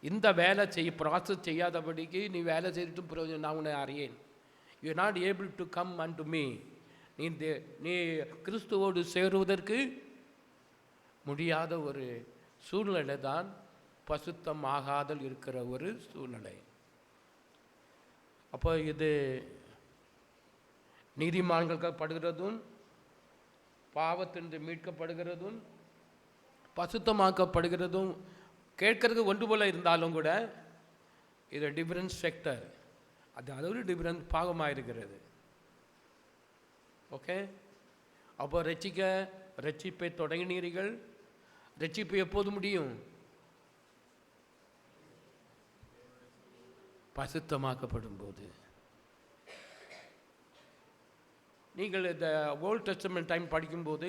S1: இந்த வேலை ப்ராசஸ் செய்யாதபடிக்கு நீ வேலை செய்துட்டும் பிரயோஜனம் நான் உன்னை அறியேன். You not able to come and to me. நீ கிறிஸ்துவோடு சேருவதற்கு முடியாத ஒரு சூழ்நிலை தான் பசுத்தம் ஆகாதல் இருக்கிற ஒரு சூழ்நிலை. அப்போ இது நீதிமான்கள் படுகிறதும் பாவத்திலிருந்து மீட்கப்படுகிறதும் பசுத்தமாக்கப்படுகிறதும் கேட்கறதுக்கு ஒன்று போல இருந்தாலும் கூட இது டிஃபரன்ஸ் செக்டர். அது ஒரு டிஃபரன்ஸ் பாகமாக இருக்கிறது. ஓகே, அப்போ ரட்சிப்பை தொடங்கினீர்கள். ரட்சிப்பு எப்போது முடியும்? பசுத்தமாக்கப்படும் போது. நீங்கள் இந்த ஓல்ட் டெஸ்டமென்ட் டைம் படிக்கும்போது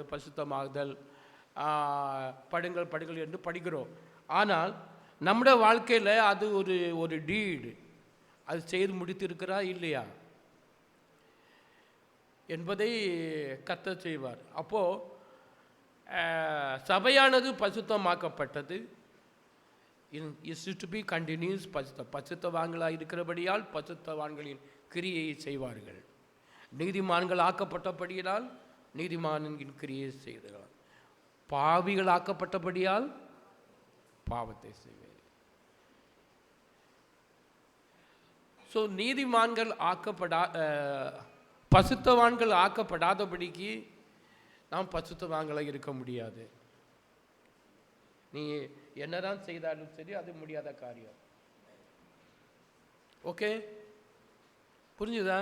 S1: பசுத்தமாகுதல் படுங்கள் என்று படிக்கிறோம். ஆனால் நம்முடைய வாழ்க்கையில் அது ஒரு டீடு, அது செய்து முடித்திருக்கிறா இல்லையா என்பதை கர்த்தர் செய்வார். அப்போது சபையானது பசுத்தமாக்கப்பட்டது. Is to be continues. பசுத்தவான்களாக இருக்கிறபடியால் பசுத்தவான்களின் கிரியையை செய்வார்கள். நீதிமான்கள் ஆக்கப்பட்டபடியால் நீதிமானின் கிரியை செய்தார்கள். பாவிகள் ஆக்கப்பட்டபடியால் பாவத்தை செய்வார்கள். ஸோ நீதிமான்கள் பசுத்தவான்கள் ஆக்கப்படாதபடிக்கு நாம் பசுத்தவான்களாக இருக்க முடியாது. நீ என்னதான் செய்தாலும் சரி, அது முடியாத காரியம். ஓகே, புரிஞ்சுதா?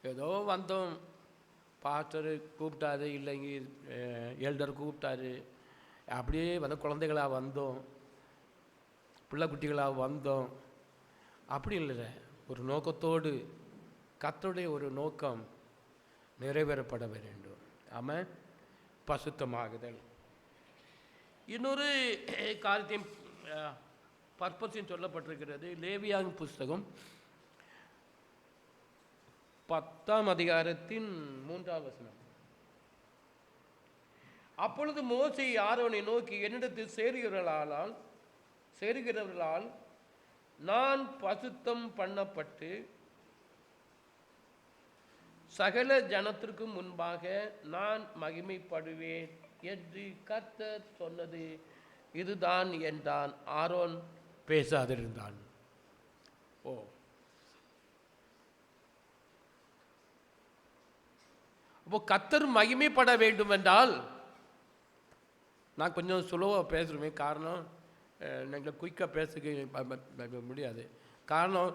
S1: ஏதோ வந்தோம், பாஸ்டர் கூப்பிட்டாரு, இல்லைங்க எல்டர் கூப்பிட்டாரு, அப்படியே வந்து குழந்தைகளாக வந்தோம், பிள்ளை குட்டிகளாக வந்தோம், அப்படி இல்லை. ஒரு நோக்கத்தோடு, கர்த்தருடைய ஒரு நோக்கம் நிறைவேறப்பட வேண்டும். ஆமாம், பசுத்தமாகுதல். இன்னொரு காரியத்தையும் பர்பஸையும் சொல்லப்பட்டிருக்கிறது. லேவியாவின் புஸ்தகம் 10ஆம் அதிகாரத்தின் 3ஆம் வசனம். அப்பொழுது மோசே ஆரோனை நோக்கி, என்னிடத்தில் சேருகிறவர்களால் நான் பசுத்தம் பண்ணப்பட்டு சகல ஜனத்திற்கு முன்பாக நான் மகிமைப்படுவேன் என்று கர்த்தர் சொன்னது இதுதான் என்றான். ஆரோன் பேசாதிருந்தான். ஓ, அப்போ கர்த்தர் மகிமைப்பட வேண்டும் என்றால், நான் கொஞ்சம் சுலோவாக பேசுகிறேன், காரணம் நாங்கள் குயிக்காக பேச முடியாது. காரணம்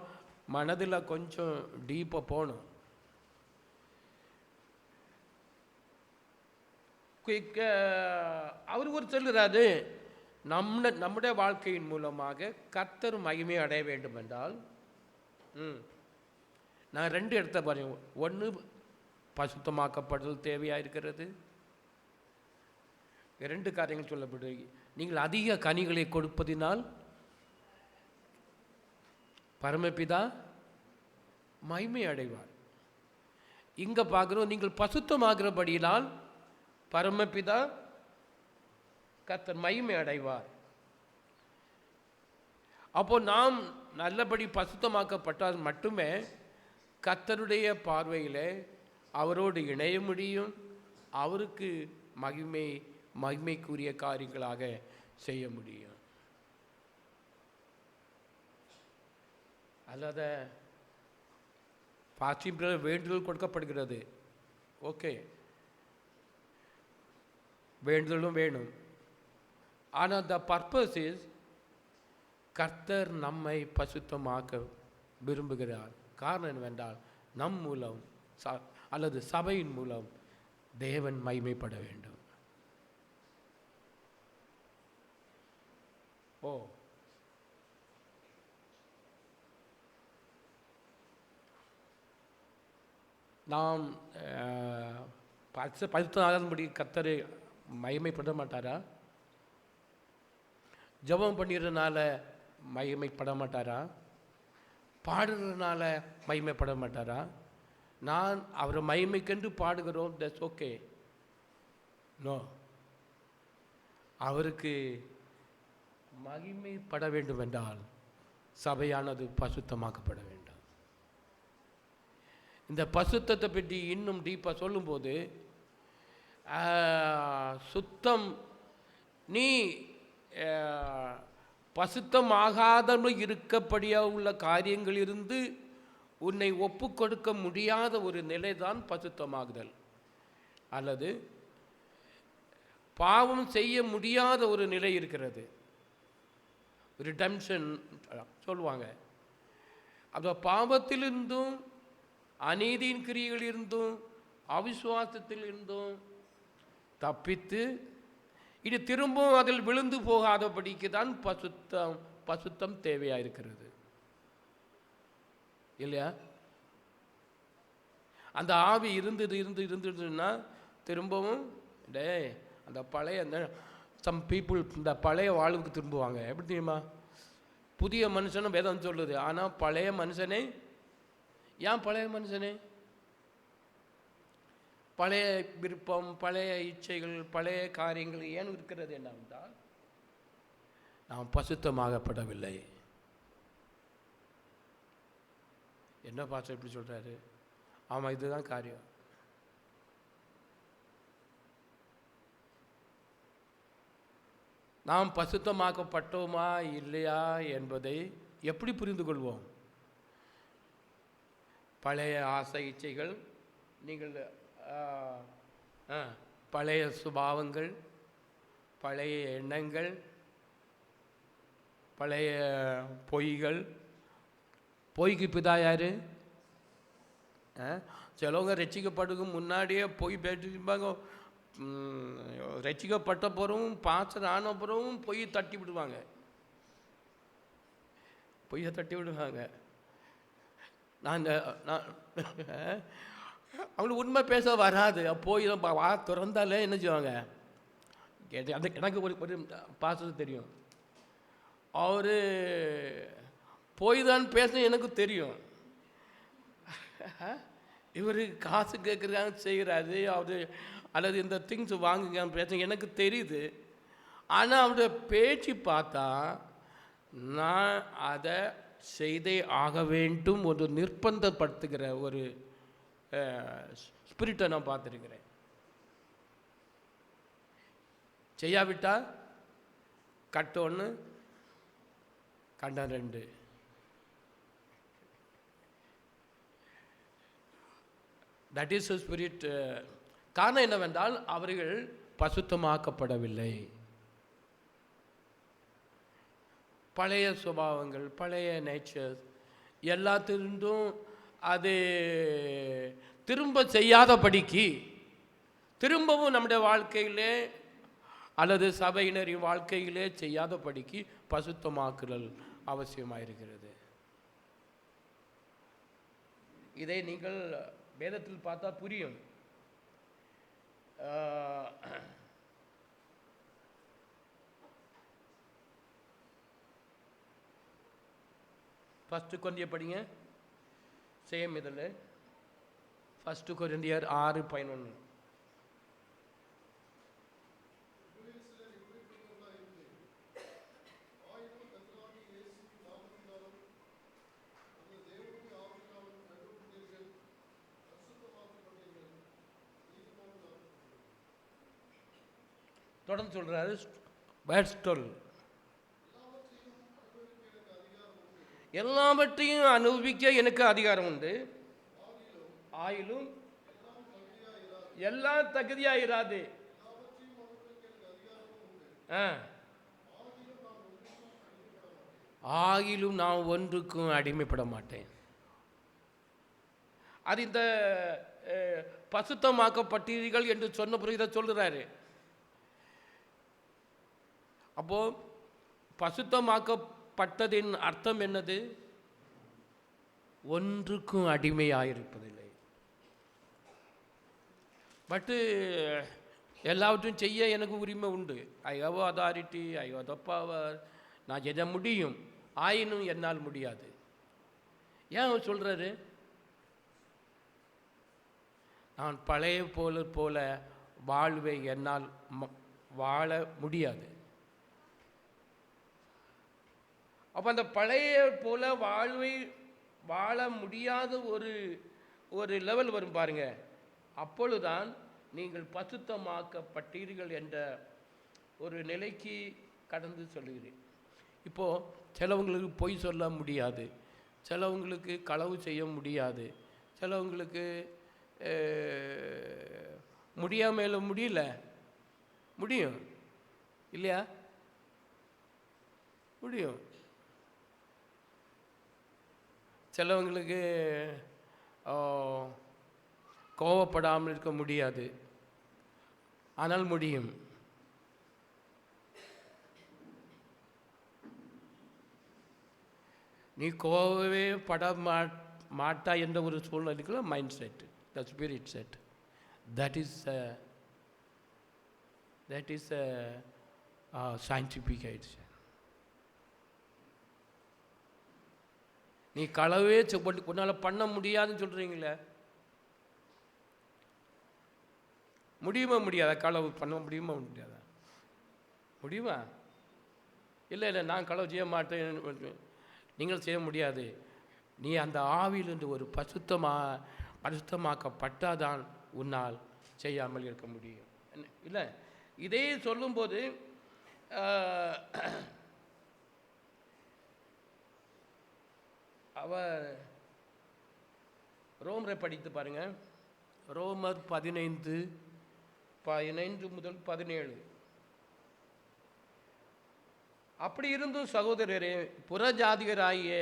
S1: மனதில் கொஞ்சம் டீப்பாக போகணும். அவர் ஒரு சொல்லுறாரு, நம்முடைய வாழ்க்கையின் மூலமாக கர்த்தர் மகிமை அடைய வேண்டும் என்றால், நான் 2 இடத்த பாருங்க. ஒன்று, பசுத்தமாக்கப்படுதல் தேவையாக இருக்கிறது. 2 காரியங்கள் சொல்லப்படுது. நீங்கள் அதிக கனிகளை கொடுப்பதினால் பரமபிதா மகிமை அடைவார். இங்கே பார்க்குறோம், நீங்கள் பசுத்தமாகிறபடியினால் பரமபிதா கர்த்தர் மகிமை அடைவார். அப்போ நாம் நல்லபடி பசுத்தமாக்கப்பட்டால் மட்டுமே கர்த்தருடைய பார்வையில் அவரோடு இணைய முடியும், அவருக்கு மகிமைக்குரிய காரியங்களாக செய்ய முடியும். அல்லாத பாஸ்டிங் வேண்டுதல் கொடுக்கப்படுகிறது. ஓகே, வேண்டுதலும் வேணும். ஆனால் த பர்பஸ் இஸ், கர்த்தர் நம்மை பசுத்தமாக்க விரும்புகிறார். காரணம் என்னவென்றால், நம் மூலம் அல்லது சபையின் மூலம் தேவன் மகிமைப்பட வேண்டும். ஓ, நாம் பசுத்தமாகும்படி கர்த்தர் மகிமைப்பட மாட்டாரா? ஜெபம் பண்ணிடுறதுனால மகிமைப்பட மாட்டாரா? பாடுறதுனால மகிமைப்பட மாட்டாரா? நான் அவரை மகிமைக்கென்று பாடுகிறோம், தட்ஸ் ஓகே. நோ, அவருக்கு மகிமைப்பட வேண்டும் என்றால் சபையானது பசுத்தமாக்கப்பட வேண்டும். இந்த பசுத்தத்தை பற்றி இன்னும் டீப்பாக சொல்லும்போது, சுத்தம், நீ பசுத்தமாகாதவர்கள் இருக்கப்படியாக உள்ள காரியங்களிலிருந்து உன்னை ஒப்பு கொடுக்க முடியாத ஒரு நிலை தான் பசுத்தமாகுதல். அல்லது பாவம் செய்ய முடியாத ஒரு நிலை இருக்கிறது, ரிடம்ஷன் சொல்லுவாங்க. அந்த பாவத்திலிருந்தும் அநீதியின் கிரியைகளிலிருந்தும் அவிசுவாசத்திலிருந்தும் தப்பித்து இது திரும்பவும் அதில் விழுந்து போகாதபடிக்கு தான் பசுத்தம் தேவையாக இருக்கிறது, இல்லையா? அந்த ஆவி இருந்துதுன்னா திரும்பவும் அந்த பழைய சம் பீப்புள் இந்த பழைய வாழ்வுக்கு திரும்புவாங்க. எப்படி தெரியுமா? புதிய மனுஷனும் வேதம் சொல்லுது. ஆனால் பழைய மனுஷனே, ஏன் பழைய மனுஷனே? பழைய விருப்பம், பழைய இச்சைகள், பழைய காரியங்கள் ஏன் இருக்கிறது என்னவென்றால், நாம் பசுத்தமாகப்படவில்லை. என்ன பாஸ்டர் எப்படி சொல்கிறாரு? ஆமாம், இதுதான் காரியம். நாம் பசுத்தமாக்கப்பட்டோமா இல்லையா என்பதை எப்படி புரிந்து கொள்வோம்? பழைய ஆசை இச்சைகள், நீங்கள் பழைய சுபாவங்கள், பழைய எண்ணங்கள், பழைய பொய்கள். பொய்க்கு பிதா யார்? சிலவங்க ரட்சிக்கப்படுக்கு முன்னாடியே பொய் பேசிப்பாங்க. ரட்சிக்கப்பட்ட பிறவும் பாஸ்டர் ஆன பிறவும் பொய் தட்டி விடுவாங்க, பொய்யை தட்டி விடுவாங்க. நான் அவங்களுக்கு உண்மை பேச வராது. போய் வா திறந்தாலே என்ன செய்வாங்க கேட்டு. அந்த எனக்கு ஒரு பாஸ்டர் தெரியும், அவர் போய் தான் பேச எனக்கு தெரியும். இவர் காசு கேட்குறாங்க செய்கிறாரு, அவர் அல்லது இந்த திங்ஸ் வாங்குங்க பேச எனக்கு தெரியுது. ஆனால் அவருடைய பேச்சு பார்த்தா நான் அதை செய்தே ஆக வேண்டும் ஒரு நிர்பந்தப்படுத்துகிற ஒரு ஸ்பிரிட்டை நான் பார்த்துருக்கிறேன். செய்யாவிட்டா கட்ட ஒன்று கண்ட ரெண்டு. That is spirit. காரணம் என்னவென்றால் அவர்கள் பசுத்தமாக்கப்படவில்லை. பழைய சுபாவங்கள், பழைய நேச்சர்ஸ் எல்லாத்திலிருந்தும் அது திரும்ப செய்யாதபடிக்கு, திரும்பவும் நம்முடைய வாழ்க்கையிலே அல்லது சபையினரின் வாழ்க்கையிலே செய்யாதபடிக்கு பசுத்தமாக்குதல் அவசியமாக இருக்கிறது. இதை நீங்கள் வேதத்தில் பார்த்தா புரியும். ஃபஸ்ட்டு கொரிந்தியர் படிங்க, சேம் இதில் ஃபஸ்ட்டு கொரிந்தியர் 6:11. தொடர்ந்து சொல்கிறாரு, வேர்ஸ் 12. எல்லாவற்றையும் அனுபவிக்க எனக்கு அதிகாரம் உண்டு, ஆயிலும் எல்லாம் தகுதியாயிராது. ஆகிலும் நான் ஒன்றுக்கும் அடிமைப்பட மாட்டேன். அது இந்த பசுத்தமாக்கப்பட்டீர்கள் என்று சொன்ன பிறகு இதை சொல்கிறாரு. அப்போ பசுத்தமாக்கப்பட்டதின் அர்த்தம் என்னது? ஒன்றுக்கும் அடிமையாயிருப்பதில்லை. பட்டு எல்லாவற்றையும் செய்ய எனக்கு உரிமை உண்டு. I have authority, I have the power. நான் செய்ய முடியும், ஆயினும் என்னால் முடியாது. ஏன் அவர் சொல்கிறாரு? நான் பழைய போல வாழ்வை என்னால் வாழ முடியாது. அப்போ அந்த பழைய போல வாழ்வை வாழ முடியாத ஒரு லெவல் வரும் பாருங்க. அப்பொழுதுதான் நீங்கள் பசுத்தமாக்கப்பட்டீர்கள் என்ற ஒரு நிலைக்கு கடந்து சொல்லுகிறேன். இப்போது சிலவங்களுக்கு பொய் சொல்ல முடியாது, சிலவங்களுக்கு களவு செய்ய முடியாது, சிலவங்களுக்கு முடியாமல் முடியல, முடியும் இல்லையா? முடியும். சிலவங்களுக்கு கோவப்படாமல் இருக்க முடியாது, ஆனால் முடியும். நீ கோவவே பட மாட்டா என்ற ஒரு சூழ்நிலைக்குள்ள mind set, the spirit set, that is scientific ஆயிடுச்சு. நீ களவே உன்னால் பண்ண முடியாதுன்னு சொல்கிறீங்களே, முடியுமா முடியாதா? களவு பண்ண முடியுமா முடியாதா? முடியுமா? இல்லை நான் களவு செய்ய மாட்டேன், நீங்கள் செய்ய முடியாது. நீ அந்த ஆவியிலிருந்து ஒரு பரிசுத்தமாக்கப்பட்டாதான் உன்னால் செய்யாமல் இருக்க முடியும். இல்லை, இதே சொல்லும்போது ரோமரை படித்து பாருங்க. ரோமர் 15 முதல் 17. அப்படி இருந்தும் சகோதரரே, புறஜாதிகராகிய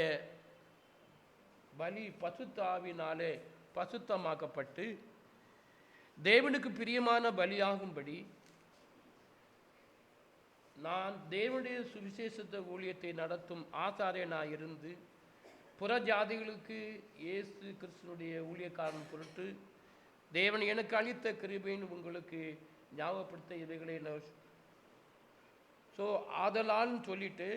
S1: பலி பசுத்த ஆவினாலே பசுத்தமாக்கப்பட்டு தேவனுக்கு பிரியமான பலியாகும்படி நான் தேவனுடைய சுவிசேஷத்த ஊழியத்தை நடத்தும் ஆசாரியனாயிருந்து புறஜாதிகளுக்கு இயேசு கிறிஸ்துனுடைய ஊழியக்காரன் பொருட்டு தேவன் எனக்கு அளித்த கிருபைன்னு உங்களுக்கு ஞாபகப்படுத்த இவைகளை ஸோ ஆதலான்னு சொல்லிட்டு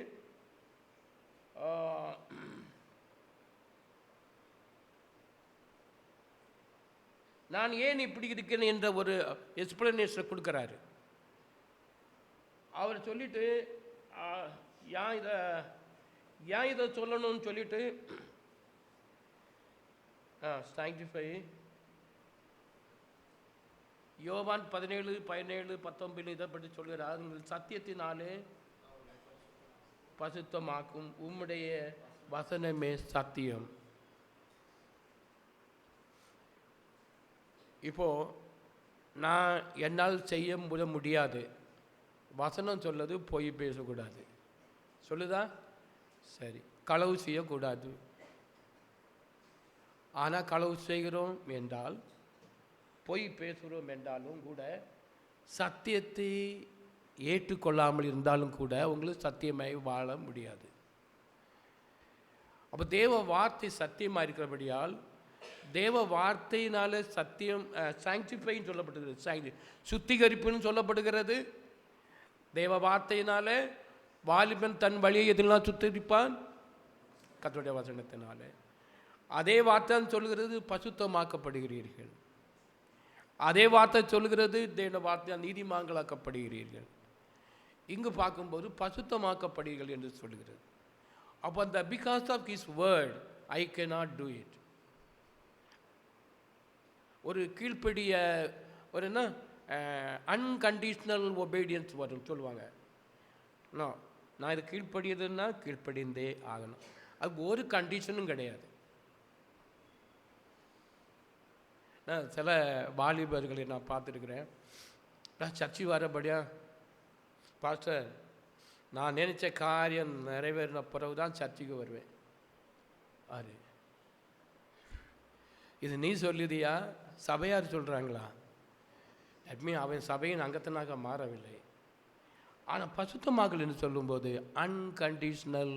S1: நான் ஏன் இப்படி இருக்கேன் என்ற ஒரு எக்ஸ்பிளனேஷன் கொடுக்குறாரு. அவர் சொல்லிட்டு ஏன் இதை சொல்லணும்னு சொல்லிட்டு சாங்டிஃபை யோவான் 17, 19 இதை பற்றி சொல்கிறார். உங்கள் சத்தியத்தினாலே பசுத்தமாக்கும் உம்முடைய வசனமே சத்தியம். இப்போ நான் என்னால் செய்ய முடியாது. வசனம் சொல்லுது பொய் பேசக்கூடாது சொல்லுதா? சரி. களவு செய்யக்கூடாது. ஆனால் களவு செய்கிறோம் என்றால், பொய் பேசுகிறோம் என்றாலும் கூட, சத்தியத்தை ஏற்றுக்கொள்ளாமல் இருந்தாலும் கூட உங்களுக்கு சத்தியமாய் வாழ முடியாது. அப்போ தேவ வார்த்தை சத்தியமாக இருக்கிறபடியால் தேவ வார்த்தையினால சத்தியம் சாங்டிஃபைன்னு சொல்லப்படுகிறது, சுத்திகரிப்புன்னு சொல்லப்படுகிறது. தேவ வார்த்தையினால வாலிபன் தன் வழியை எதெல்லாம் சுத்திகரிப்பான்? கர்த்தருடைய வசனத்தினால. அதே வார்த்தை சொல்லுகிறது பசுத்தமாக்கப்படுகிறீர்கள். அதே வார்த்தை சொல்லுகிறது தேவ வார்த்தை நீதிமான்களாக்கப்படுகிறீர்கள். இங்கு பார்க்கும்போது பசுத்தமாக்கப்படுகிறீர்கள் என்று சொல்லுகிறது. அப்போ அந்த because of his word I cannot do it. ஒரு கீழ்ப்படிய ஒரு என்ன அன்கண்டிஷ்னல் ஒபீடியன்ஸ் வரும் சொல்லுவாங்க. நான் இது கீழ்ப்படியதுன்னா கீழ்ப்படிந்தே ஆகணும். அது ஒரு கண்டிஷனும் கிடையாது. நான் சில வாலிபர்களை நான் பார்த்துருக்குறேன். நான் சர்ச்சை வரபடியா பாஸ்டர் நான் நினச்ச காரியம் நிறைவேறின பிறகு தான் சர்ச்சைக்கு வருவேன். ஆறு இது நீ சொல்லுதியா சபையார் சொல்கிறாங்களா? அவன் சபையின் அங்கத்தனாக மாறவில்லை. ஆனால் பசுத்தமாகல் என்று சொல்லும்போது unconditional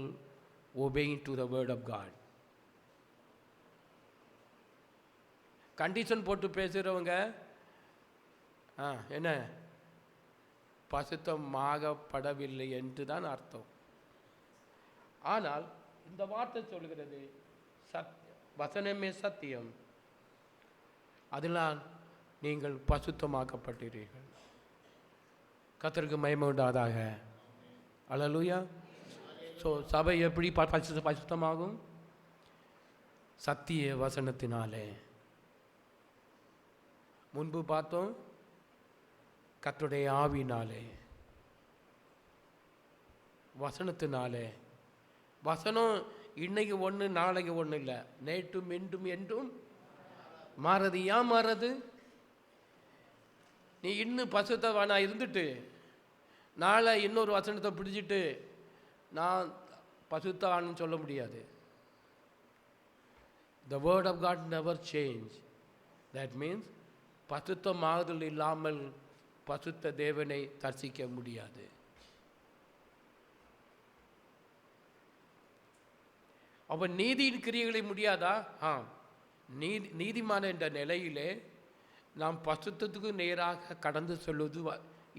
S1: obeying to the word of God. Condition போட்டு பேசுகிறவங்க என்ன பசுத்தமாகப்படவில்லை என்று தான் அர்த்தம். ஆனால் இந்த வார்த்தை சொல்கிறது வசனமே சத்தியம், அதனால் நீங்கள் பசுத்தமாக்கப்பட்டீர்கள். கர்த்தருக்கு மகிமை உண்டாதாக. அல்லேலூயா. ஸோ சபை எப்படி பசுத்தமாகும்? சத்திய வசனத்தினாலே. முன்பு பார்த்தோம் கர்த்தருடைய ஆவினாலே, வசனத்தினாலே. வசனம் இன்னைக்கு ஒன்று நாளைக்கு ஒன்று இல்லை, நேற்றும் இன்றும் என்றும் மாறது. ஏன் மாறது? நீ இன்னும் பசுத்தவானா இருந்துட்டு நாளை இன்னொரு வசனத்தை பிடிச்சிட்டு நான் பசுத்தவான்னு சொல்ல முடியாது. The word of God never change. That means பசுத்தமாகுதல் இல்லாமல் பசுத்த தேவனை தரிசிக்க முடியாது. அப்போ நீதியின் கிரியைகளை முடியாதா? நீதிமான என்ற நிலையிலே நாம் பசுத்தத்துக்கு நேராக கடந்து செல்வது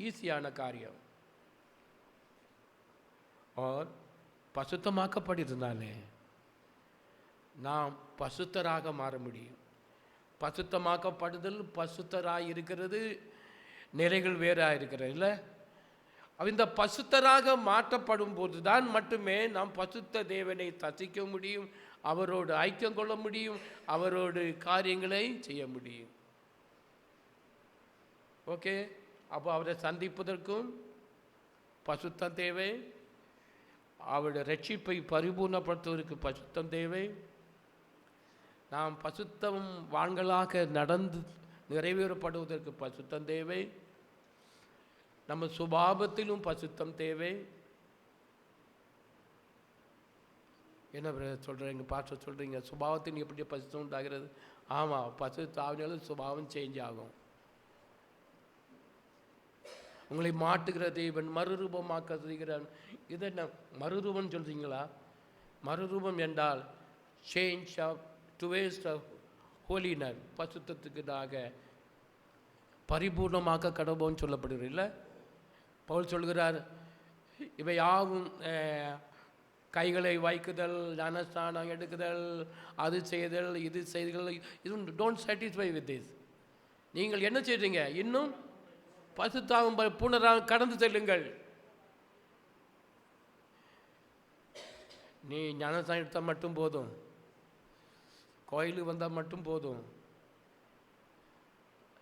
S1: ஈஸியான காரியம். பசுத்தமாக்கப்படுறதுனாலே நாம் பசுத்தராக மாற முடியும். பசுத்தமாக்கப்படுதல் பசுத்தராக இருக்கிறது, நிலைகள் வேறாக இருக்கிறது இல்லை. இந்த பசுத்தராக மாற்றப்படும் போது தான் மட்டுமே நாம் பசுத்த தேவனை தரிசிக்க முடியும், அவரோடு ஐக்கியம் கொள்ள முடியும், அவரோடு காரியங்களை செய்ய முடியும். ஓகே. அப்போ அவரை சந்திப்பதற்கும் பசுத்தம் தேவை, அவருடைய ரட்சிப்பை பரிபூர்ணப்படுத்துவதற்கு பசுத்தம் தேவை. நாம் பசுத்தம் வான்களாக நடந்து நிறைவேறப்படுவதற்கு பசுத்தம் தேவை. நம்ம சுபாவத்திலும் பசுத்தம் தேவை. என்ன சொல்கிறீங்க பாஸ்டர்? சொல்கிறீங்க சுபாவத்தின் எப்படி பசுத்தம் உண்டாகிறது? ஆமாம், பசுத்தாவினாலும் சுபாவம் சேஞ்ச் ஆகும். உங்களை மாட்டுகிற தேவன் மறுரூபமாக்க செய்கிறான். இதை என்ன மறுரூபம் சொல்கிறீங்களா? மறுரூபம் என்றால் சேஞ்ச் ஆஃப் டுவேஸ் ஆஃப் ஹோலினர், பசுத்தத்துக்குதாக பரிபூர்ணமாக்க கடவுள்னு சொல்லப்படுகிறது. இல்லை, பவுல் சொல்கிறார், இவை யாவும் கைகளை வைக்குதல், ஞானஸ்தானம் எடுக்குதல், அது செய்தல், இது செய்தல், இது டோன்ட் சாட்டிஸ்ஃபை வித் திஸ். நீங்கள் என்ன செய்றீங்க? இன்னும் பசுத்தாவும் பூனராக கடந்து செல்லுங்கள். நீ ஞானஸ்தானம் எடுத்தால் மட்டும் போதும், கோயிலுக்கு வந்தால் மட்டும் போதும்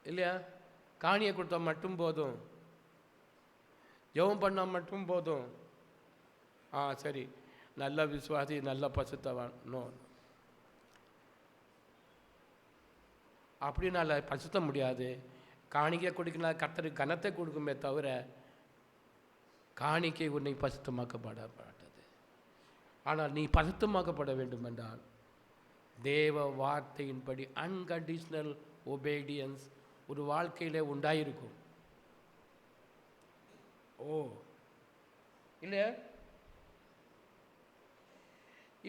S1: இல்லையா? காணியை கொடுத்தா மட்டும் போதும், ஜெபம் பண்ணால் மட்டும் போதும். சரி, நல்ல விசுவாசி, நல்ல பசுத்தவான். நோ, அப்படின்னால பசுத்த முடியாது. காணிக்கை கொடுக்கலாம், கர்த்தருக்கு கனத்தை கொடுக்குமே தவிர காணிக்கை உன்னை பசுத்தமாக்கப்படாது. ஆனால் நீ பசுத்தமாக்கப்பட வேண்டும் என்றால் தேவ வார்த்தையின்படி அன்கண்டிஷனல் ஒபீடியன்ஸ் ஒரு வாழ்க்கையில் உண்டாயிருக்கும். இல்லையா?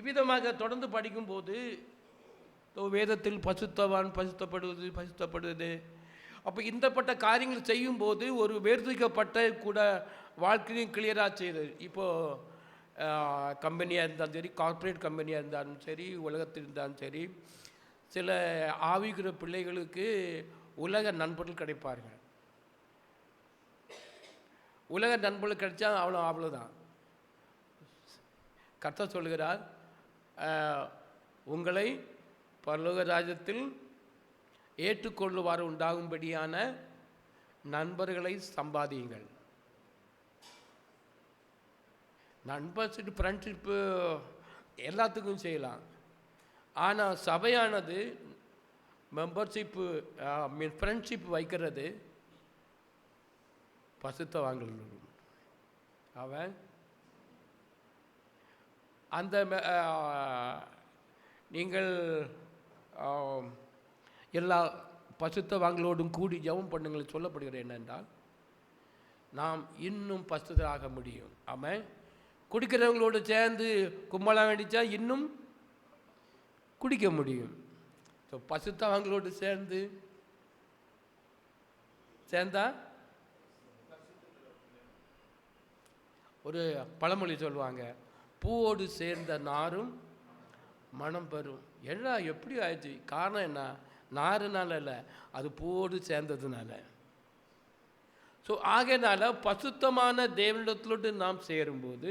S1: இவ்விதமாக தொடர்ந்து படிக்கும்போது வேதத்தில் பசுத்தவான் பசுத்தப்படுவது. அப்போ இந்தப்பட்ட காரியங்கள் செய்யும்போது ஒரு வேர்திக்கப்பட்ட கூட வாழ்க்கையும் கிளியராக செய்யுது. இப்போது கம்பெனியாக இருந்தாலும் சரி, கார்ப்பரேட் கம்பெனியாக இருந்தாலும் சரி, உலகத்தில் இருந்தாலும் சரி, சில ஆவிக்கிற பிள்ளைகளுக்கு உலக நண்பர்கள் கிடைப்பார்கள். உலக நண்பர்கள் கிடைச்சா அவ்வளோதான். கர்த்தர் சொல்கிறார், உங்களை பரலோக ராஜ்யத்தில் ஏற்றுக்கொள்ளுவாறு உண்டாகும்படியான நண்பர்களை சம்பாதியுங்கள். நண்பர்ஷிப், ஃப்ரெண்ட்ஷிப்பு எல்லாத்துக்கும் செய்யலாம். ஆனால் சபையானது மெம்பர்ஷிப்பு ஃப்ரெண்ட்ஷிப் வைக்கிறது பசுத்தவான்கள். அவன் அந்த நீங்கள் எல்லா பசுத்தவான்களோடும் கூடி ஜெபம் பண்ணுங்கள் சொல்லப்படுகிறது. என்னென்றால் நாம் இன்னும் பசுத்தராக முடியும். ஆமாம், குடிக்கிறவங்களோடு சேர்ந்து கும்பலாக அடித்தா இன்னும் குடிக்க முடியும். ஸோ பசுத்தவான்களோடு சேர்ந்தா ஒரு பழமொழி சொல்லுவாங்க, பூவோடு சேர்ந்த நாரும் மனம் பெறும். எல்லாம் எப்படி ஆயிடுச்சு? காரணம் என்ன? நாருனால இல்லை, அது பூவோடு சேர்ந்ததுனால. ஸோ ஆகையினால பசுத்தமான தேவனிடத்திலோடு நாம் சேரும்போது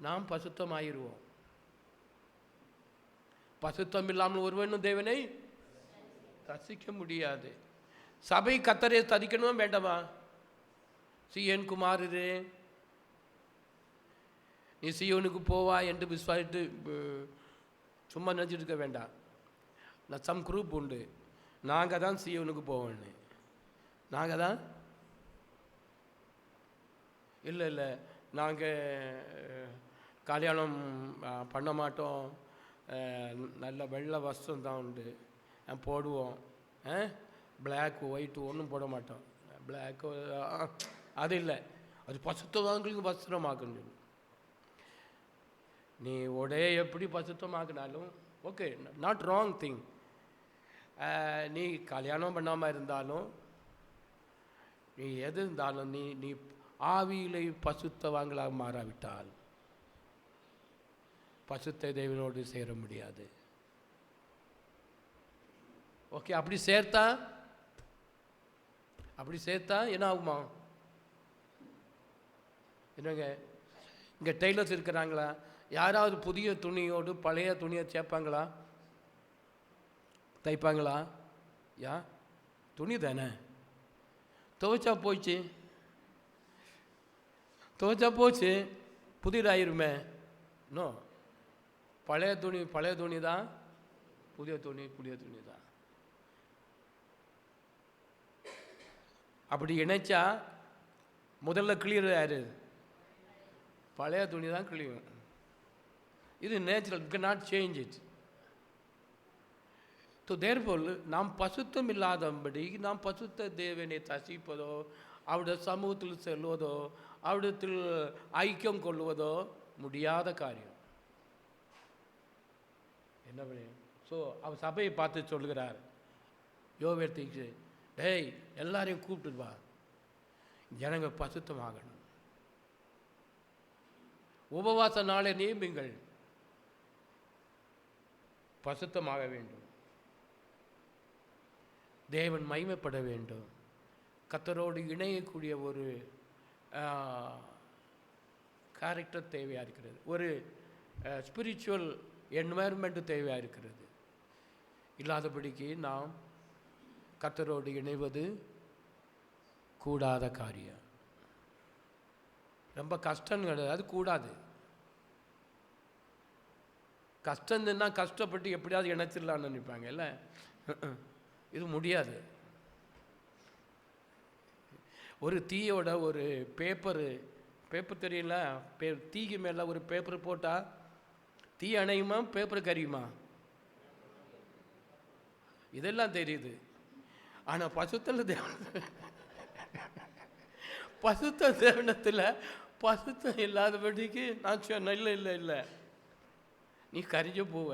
S1: நாம் பசுத்தமாயிருவோம். பசுத்தம் இல்லாமல் ஒருவனும் தேவனை ரசிக்க முடியாது. சபை கர்த்தரை தரிக்கணும் வேண்டாமா? சீயோன் குமாரரே, நீ சீயோனுக்கு போவா என்று விசுவாசிட்டு சும்மா நினச்சிட்டு இருக்க வேண்டாம். நான் சம் குரூப் உண்டு, நாங்கள் தான் சீயோனுக்கு போவோன்னு. நாங்கள் தான் இல்லை நாங்கள் கல்யாணம் பண்ண மாட்டோம், நல்ல வெள்ளை வஸ்திரம் தான் உண்டு போடுவோம், பிளாக்கு ஒயிட்டு ஒன்றும் போட மாட்டோம். பிளாக்கு அது இல்லை, அது பசுத்தவான்களுக்கு வஸ்திரமாக்கணும். நீ உடைய எப்படி பசுத்தமாக்கினாலும் ஓகே, நாட் ராங் திங். நீ கல்யாணம் பண்ணாமல் இருந்தாலும், நீ எது இருந்தாலும், நீ ஆவியிலே பசுத்தவான்களாக மாறாவிட்டால் பசுத்த தேவனோடு சேர முடியாது. ஓகே, அப்படி சேர்த்தா என்ன ஆகுமா? என்னங்க, இங்கே டெய்லர்ஸ் இருக்கிறாங்களா? யாராவது புதிய துணியோடு பழைய துணியை சேர்ப்பாங்களா? தைப்பாங்களா? துணி தானே, துவைச்சா போச்சு, புதிதாயிருமே. நோ, பழைய துணி தான் புதிய துணி தான். அப்படி இணைச்சா முதல்ல கிளியர் யாரு? பழைய துணி தான் கிளியும். இது natural, you can not change it. So therefore நாம் பசுத்தம் இல்லாதபடி நாம் பசுத்த தேவனை தசிப்பதோ, அவருடைய சமூகத்தில் செல்வதோ, அவரிடத்தில் ஐக்கியம் கொள்வதோ முடியாத காரியம். என்ன பண்ண? ஸோ அவர் சபையை பார்த்து சொல்லுகிறார், யோவேர்த்திக்கு, டேய் எல்லாரையும் கூப்பிட்டு வா, ஜனங்க பசுத்தமாகணும், உபவாச நாளை நியமிங்கள், பசுத்தமாக வேண்டும், தேவன் மகிமைப்பட வேண்டும், கர்த்தரோடு இணையக்கூடிய ஒரு கேரக்டர் தேவையாக இருக்கிறது, ஒரு ஸ்பிரிச்சுவல் என்வாயர்மெண்ட் தேவையாக இருக்கிறது. இல்லாதபடிக்கு நாம் கர்த்தரோடு இணைவது கூடாத காரியம். ரொம்ப கஷ்டம் கிடையாது, அது கூடாது. கஷ்டம்னா கஷ்டப்பட்டு எப்படியாவது இணைச்சிடலான்னு நினைப்பாங்க இல்லை, இது முடியாது. ஒரு தீயோட ஒரு பேப்பர் தெரியல, தீக்கு மேலே ஒரு பேப்பர் போட்டால் தீ அணையுமா, பேப்பர் கரியுமா? இதெல்லாம் தெரியுது. ஆனால் பசுத்த தேவனத்தில் பசுத்தம் இல்லாதபடிக்கு நான் சொன்ன இல்லை நீ கரிஞ்ச போவ.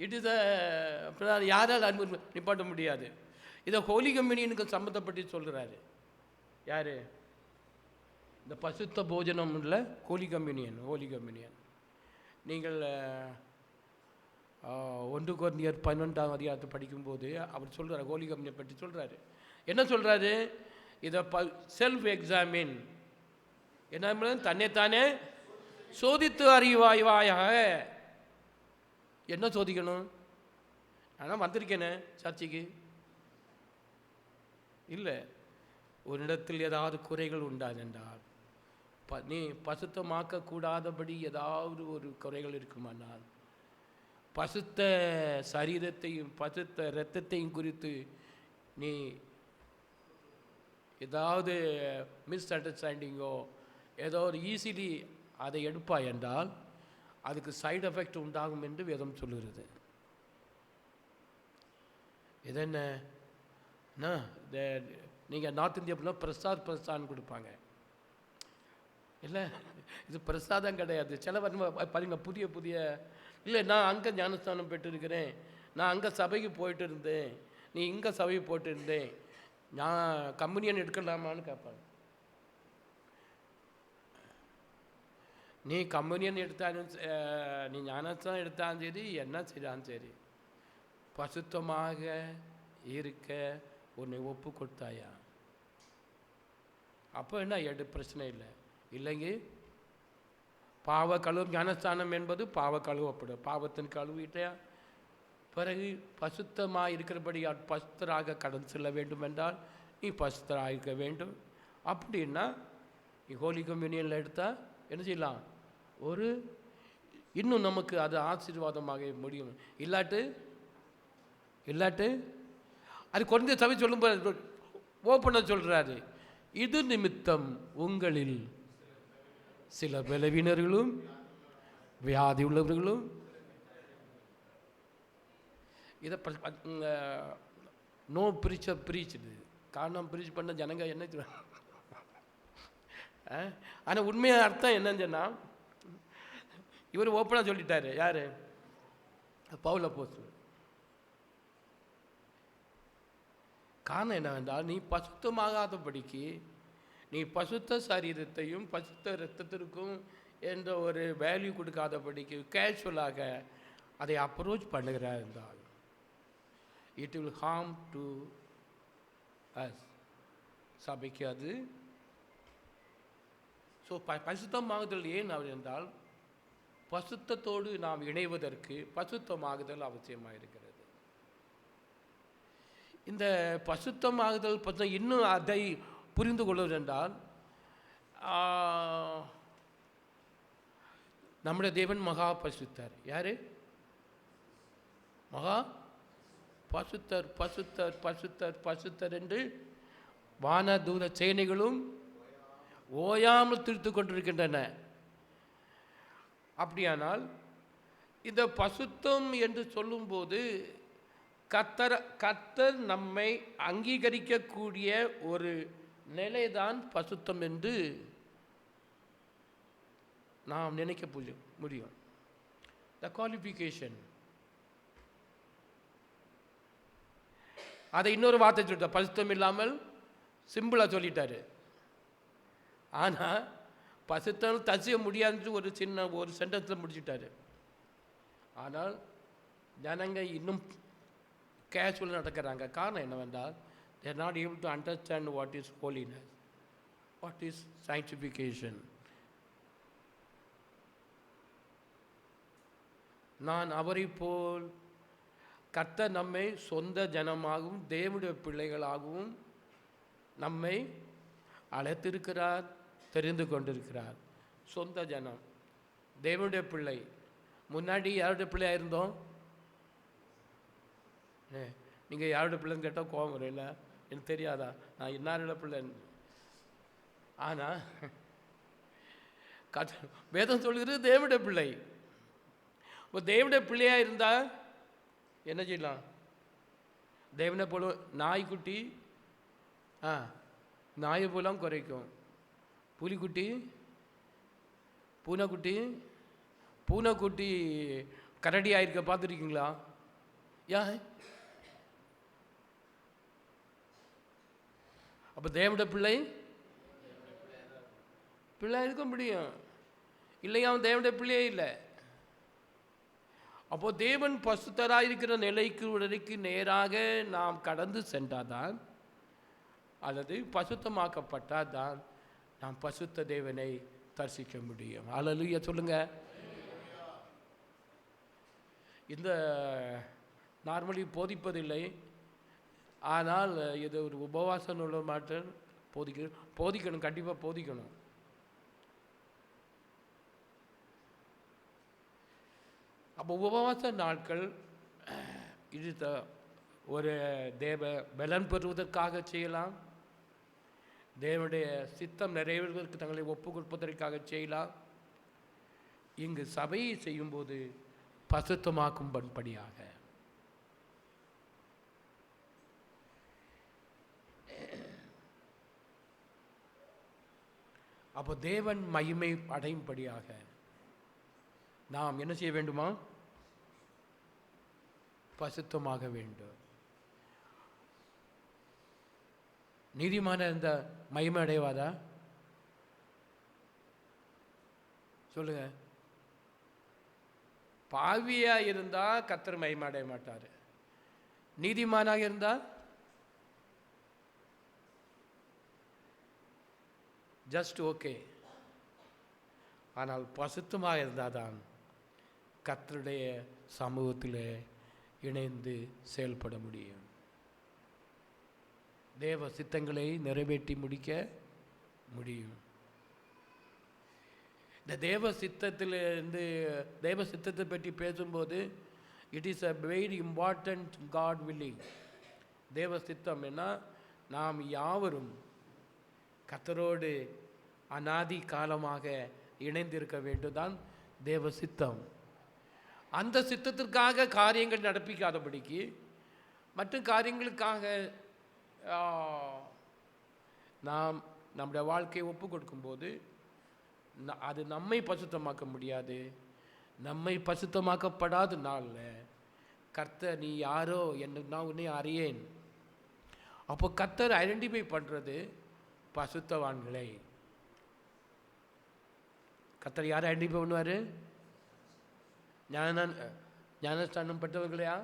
S1: இட் இஸ் யாரால் அன்பு நிப்பாட்ட முடியாது. இதை ஹோலி கம்யூனியனுக்கு சம்மந்தப்பட்டு சொல்கிறாரு. யார்? இந்த பசுத்த போஜனம் இல்லை, ஹோலி கம்யூனியன். நீங்கள் 1 கொரிந்தியர் 12ஆம் அதிகாரத்தை படிக்கும்போது அவர் சொல்கிறார், ஹோலி கம்யூனியன் பற்றி சொல்கிறாரு. என்ன சொல்கிறாரு? இதை செல்ஃப் எக்ஸாமின், என்ன தன்னைத்தானே சோதித்து அறிவாயாக. என்ன சோதிக்கணும்? ஆனால் வந்திருக்கேனே சர்ச்சைக்கு இல்லை, ஒரு இடத்தில் ஏதாவது குறைகள் உண்டாதென்றால், நீ பசுத்தமாக்கக்கூடாதபடி ஏதாவது ஒரு குறைகள் இருக்குமானால், பசுத்த சரீரத்தையும் பசுத்த இரத்தத்தையும் குறித்து நீ ஏதாவது மிஸ் அண்டர்ஸ்டாண்டிங்கோ ஏதோ ஒரு ஈஸிலி அதை எடுப்பாய் என்றால் அதுக்கு சைடு எஃபெக்ட் உண்டாகும் என்று வேதம் சொல்லுகிறது. இது என்ன, நீங்கள் நார்த் இந்தியா அப்படின்னா பிரசாத்னு கொடுப்பாங்க இல்லை, இது பிரசாதம் கிடையாது. சில பாருங்க புதிய இல்லை, நான் அங்கே ஞானஸ்தானம் பெற்றிருக்கிறேன், நான் அங்கே சபைக்கு போயிட்டு இருந்தேன், நீ இங்கே சபைக்கு போயிட்டு இருந்தேன், நான் கம்யூனியன் எடுக்கலாமான்னு கேட்பாங்க. நீ கம்யூனியன் எடுத்தாலும் நீ ஞானஸ்தானம் எடுத்தாலும் சரி, என்ன செய்தாலும் சரி, பசுத்தமாக இருக்க உன்னை ஒப்பு கொடுத்தாயா? அப்போ என்ன பிரச்சனை இல்லை. இல்லைங்க, பாவ கழுவு ஞானஸ்தானம் என்பது பாவ கழுவப்படும், பாவத்தின் கழுவிட்டா பிறகு பசுத்தமாக இருக்கிறபடி பசுத்தராக கடந்து செல்ல வேண்டும் என்றால் நீ பசுத்தராக இருக்க வேண்டும். அப்படின்னா நீ ஹோலி கம்யூனியனில் எடுத்தால் என்ன செய்யலாம், ஒரு இன்னும் நமக்கு அது ஆசீர்வாதமாக முடியும். இல்லாட்டு அது குறைந்த சபை சொல்லும்போது ஓப்பனாக சொல்கிறாரு, இது நிமித்தம் உங்களில் சில பலவீனர்களும் வியாதி உள்ளவர்களும். இதை நோ பிரீச்சுது. காரணம் பிரீச் பண்ண ஜனங்க என்ன சொல்லுவாங்க. ஆனால் உண்மையான அர்த்தம் என்னன்னு சொன்னால், இவர் ஓப்பனாக சொல்லிட்டாரு. யார்? பவுல் அப்போஸ்தலன். காரணம் என்னவென்றால், நீ பசுத்தமாகாதபடிக்கு நீ பசுத்த சரீரத்தையும் பசுத்த இரத்தத்திற்கும் என்ற ஒரு வேல்யூ கொடுக்காதபடிக்கு கேஷுவலாக அதை அப்ரோச் பண்ணுகிறார் என்றால் it will harm to us, சபைக்கு அது. ஸோ பசுத்தமாகுதல் ஏன் அவர் என்றால், பசுத்தத்தோடு நாம் இணைவதற்கு பசுத்தமாகுதல் அவசியமாக இருக்கிறது. இந்த பசுத்தமாகுதல் பற்றி இன்னும் அதை புரிந்து கொள்வது என்றால், நம்முடைய தேவன் மகா பசுத்தர். யாரு? மகா பசுத்தர், பசுத்தர், பசுத்தர், பசுத்தர் என்று வானதூத சேனைகளும் ஓயாமல் துதித்து கொண்டிருக்கின்றன. அப்படியானால் இந்த பசுத்தம் என்று சொல்லும்போது கர்த்தர் நம்மை அங்கீகரிக்கக்கூடிய ஒரு நிலைதான் பசுத்தம் என்று நாம் நினைக்க முடியும். த குவாலிஃபிகேஷன். அதை இன்னொரு வார்த்தை சொல்லிட்டார், பசுத்தம் இல்லாமல் சிம்பிளாக சொல்லிட்டாரு. ஆனால் பசுத்தம் தசிய முடியாதுன்னு ஒரு சென்டென்ஸில் முடிச்சுட்டாரு. ஆனால் ஜனங்க இன்னும் கேஷுவலாக நடக்கிறாங்க. காரணம் என்னவென்றால், they are not able to understand what is holiness, what is sanctification. நான் அவரை போல் கர்த்தர் நம்மை சொந்த ஜனமாகவும் தேவனுடைய பிள்ளைகளாகவும் நம்மை அழைத்திருக்கிறார், தெரிந்து கொண்டிருக்கிறார். சொந்த ஜனம், தேவனுடைய பிள்ளை. முன்னாடி யாருடைய பிள்ளையாக இருந்தோம்? நீங்கள் யாருடைய பிள்ளைன்னு கேட்டால் கோபம் வரும். இல்லை, எனக்கு தெரியாதா நான் இன்னாரோட பிள்ளைன்னு. ஆனால் வேதம் சொல்கிறது தேவனுடைய பிள்ளை. இப்போ தேவனுடைய பிள்ளையாக இருந்தால் என்ன செய்யலாம்? தேவனை போல நாய்க்குட்டி நாயை போலாம் குறைக்கும். புலிக்குட்டி, பூனைக்குட்டி கரடி ஆயிருக்க பார்த்துருக்கீங்களா? ஏன்? அப்போ தேவனுடைய பிள்ளை இருக்க முடியும் இல்லையா? அவன் தேவனுடைய பிள்ளையே இல்லை. அப்போ தேவன் பசுத்தராயிருக்கிற நிலைக்கு நேராக நாம் கடந்து சென்றாதான், அல்லது பசுத்தமாக்கப்பட்டால் தான் நாம் பசுத்த தேவனை தரிசிக்க முடியும். அல்லேலூயா சொல்லுங்க. இந்த நார்மலி போதிப்பதில்லை, ஆனால் இது ஒரு உபவாசம் உள்ள மாற்றம் போதிக்கணும், கண்டிப்பாக போதிக்கணும். அப்போ உபவாச நாட்கள் இது ஒரு தேவ பலன் பெறுவதற்காக செய்யலாம், தேவனுடைய சித்தம் நிறைவேறுவதற்கு தங்களை ஒப்பு கொடுப்பதற்காக செய்யலாம். இங்கு சபையை செய்யும்போது பசுத்தமாக்கும்படியாக. அப்போ தேவன் மகிமை அடையும்படியாக நாம் என்ன செய்ய வேண்டுமா? பசுத்தமாக வேண்டும். நீதிமான இந்த மகிமை அடைவாதா? சொல்லுங்க. பாவியா இருந்தா கர்த்தர் மகிமை அடைய மாட்டார். நீதிமானாக இருந்தால் ஜஸ்ட் ஓகே. ஆனால் பசுத்தமாக இருந்தால் தான் கர்த்தருடைய சமூகத்தில் இணைந்து செயல்பட முடியும். தேவ சித்தங்களை நிறைவேற்றி முடிக்க முடியும். இந்த தேவ சித்தத்தை பற்றி பேசும்போது it is a very important God willing. தேவ சித்தம் என்ன? நாம் யாவரும் கர்த்தரோடு அநாதி காலமாக இணைந்திருக்க வேண்டும் தான் தேவ சித்தம். அந்த சித்தத்திற்காக காரியங்கள் நடப்பிக்காதபடிக்கு மற்ற காரியங்களுக்காக நாம் நம்முடைய வாழ்க்கையை ஒப்பு கொடுக்கும்போது அது நம்மை பசுத்தமாக்க முடியாது. நம்மை பசுத்தமாக்கப்படாத நாளில் கர்த்தர் நீ யாரோ என்று நான் உன்னை அறியேன். அப்போ கர்த்தர் ஐடென்டிஃபை பண்ணுறது பசுத்தவான்களை. கர்த்தர் யாரை ஐடென்டிஃபை பண்ணுவார்? ஞானஸ்தானம் பட்டவங்களையா?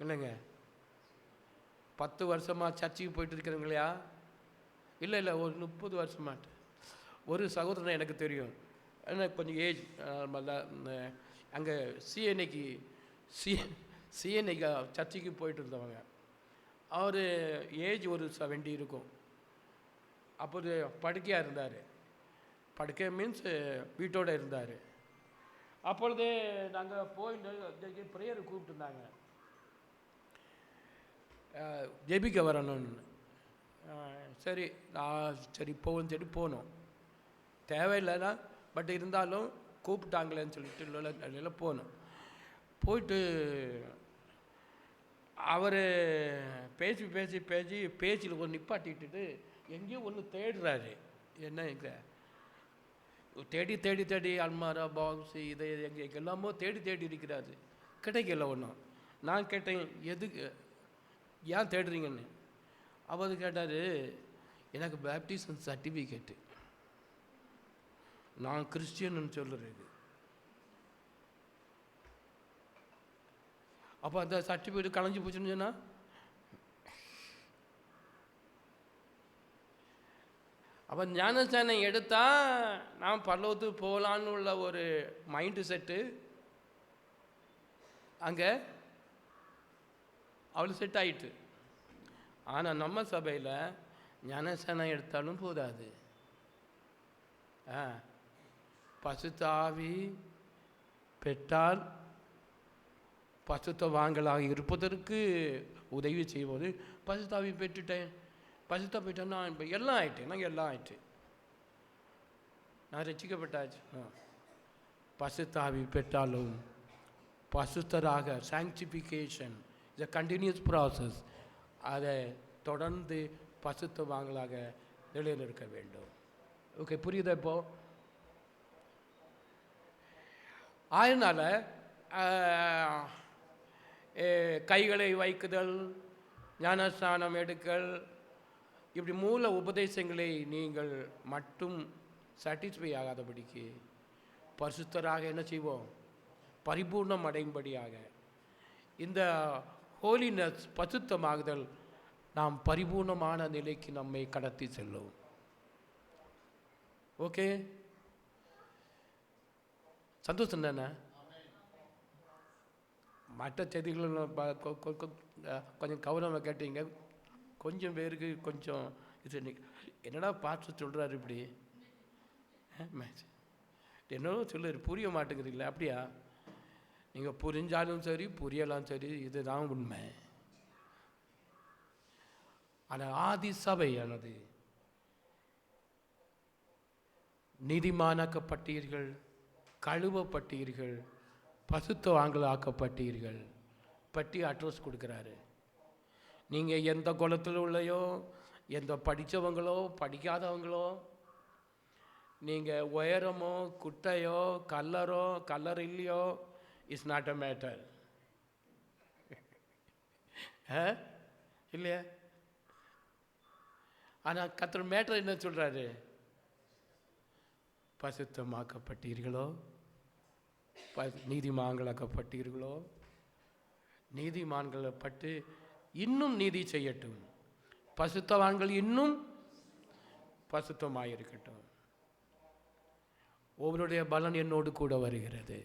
S1: இல்லைங்க. 10 வருஷமாக சர்ச்சுக்கு போயிட்டு இருக்கிறவங்களையா? இல்லை, ஒரு 30 வருஷமாட்டு. ஒரு சகோதரனை எனக்கு தெரியும், ஆனால் கொஞ்சம் ஏஜ் அங்கே சிஎன்ஐக்கு சர்ச்சுக்கு போயிட்டு இருந்தவங்க. அவர் ஏஜ் ஒரு 70 இருக்கும். அப்போது படுக்கையாக இருந்தார். படுக்கை மீன்ஸ் வீட்டோடு இருந்தார். அப்பொழுது நாங்கள் போயிட்டு ப்ரேயர் கூப்பிட்டுருந்தாங்க, ஜெபிக்க வரணும்னு. சரி போவோம்னு சொல்லி போனோம். தேவையில்லைன்னா பட் இருந்தாலும் கூப்பிட்டாங்களேன்னு சொல்லிட்டு போனோம். போயிட்டு அவர் பேச்சில் ஒரு நிப்பாட்டிட்டு எங்கேயோ ஒன்று தேடுறாரு. என்ன இங்கே தேடி அல்மாரா பாக்ஸு இதை எல்லாமோ தேடி இருக்கிறாரு. கிடைக்கல ஒன்றும். நான் கேட்டேன், எதுக்கு, ஏன் தேடுறீங்கன்னு. அவர் கேட்டார், எனக்கு பேப்டிசம் சர்டிஃபிகேட்டு, நான் கிறிஸ்டியன்னு சொல்லுறது. அப்போ அந்த சர்டிஃபிகேட் கலைஞ்சி போச்சுன்னு சொன்னால் அப்போ ஞானஸ்தானம் எடுத்தால் நான் பரலோகத்துக்கு போகலான்னு உள்ள ஒரு மைண்டு செட்டு அங்கே அவளுக்கு செட் ஆகிட்டு. ஆனால் நம்ம சபையில் ஞானஸ்தானம் எடுத்தாலும் போதாது. பசுத்த ஆவி பெற்றால் பசுத்தவான்களாக இருப்பதற்கு உதவி செய்வது. பசுத்தாவி பெற்றுட்டேன், பசுத்தா போயிட்டேன்னா இப்போ எல்லாம் ஆயிட்டேன், நாங்கள் எல்லாம் ஆயிட்டு, நான் ரசிக்கப்பட்டாச்சு. பசுத்தாவி பெற்றாலும் பசுத்தராக சாங்க்டிஃபிகேஷன் இஸ் a continuous process. அதை தொடர்ந்து பசுத்தவான்களாக நிலைநிற்க வேண்டும். ஓகே, புரியுதா இப்போ? அதனால் கைகளை வைக்குதல், ஞானஸ்நானம் எடுக்கல், இப்படி மூல உபதேசங்களை நீங்கள் மட்டும் சாட்டிஸ்ஃபை ஆகாதபடிக்கு பரிசுத்தராக என்ன செய்வோம், பரிபூர்ணம் அடையும்படியாக இந்த ஹோலினஸ் பரிசுத்தமாகுதல் நாம் பரிபூர்ணமான நிலைக்கு நம்மை கடத்தி செல்லும். ஓகே, சந்தோஷம் தானே? மற்ற செய்திகள் கொஞ்சம் கவனமாக கேட்டீங்க. கொஞ்சம் பேருக்கு கொஞ்சம் இது என்னடா பார்த்து சொல்கிறாரு இப்படி, என்னவோ சொல்லுறாரு, புரிய மாட்டேங்கிறீங்களா? அப்படியா? நீங்கள் புரிஞ்சாலும் சரி புரியலாம் சரி, இதுதான் உண்மை. ஆனால் ஆதி சபையானது நீதிமானாக்கப்பட்டீர்கள், கழுவப்பட்டீர்கள், பசுத்தவான்களாக்கப்பட்டீர்கள் பற்றி அட்ரஸ் கொடுக்குறாரு. நீங்கள் எந்த குலத்தில் உள்ளையோ, எந்த படித்தவங்களோ படிக்காதவங்களோ, நீங்கள் உயரமோ குட்டையோ கல்லர் இல்லையோ, இட்ஸ் நாட் அ மேட்டர். இல்லையா? ஆனால் கர்த்தர் மேட்டர் என்ன சொல்கிறாரு? பசுத்தமாக்கப்பட்டீர்களோ, நீதிமான்களாக்கப்பட்டீர்களோ, நீதிமான்களை பட்டு இன்னும் நீதி செய்யட்டும், பசுத்தவான்கள் இன்னும் பசுத்தமாயிருக்கட்டும். ஒவ்வொருடைய பலன் என்னோடு கூட வருகிறது.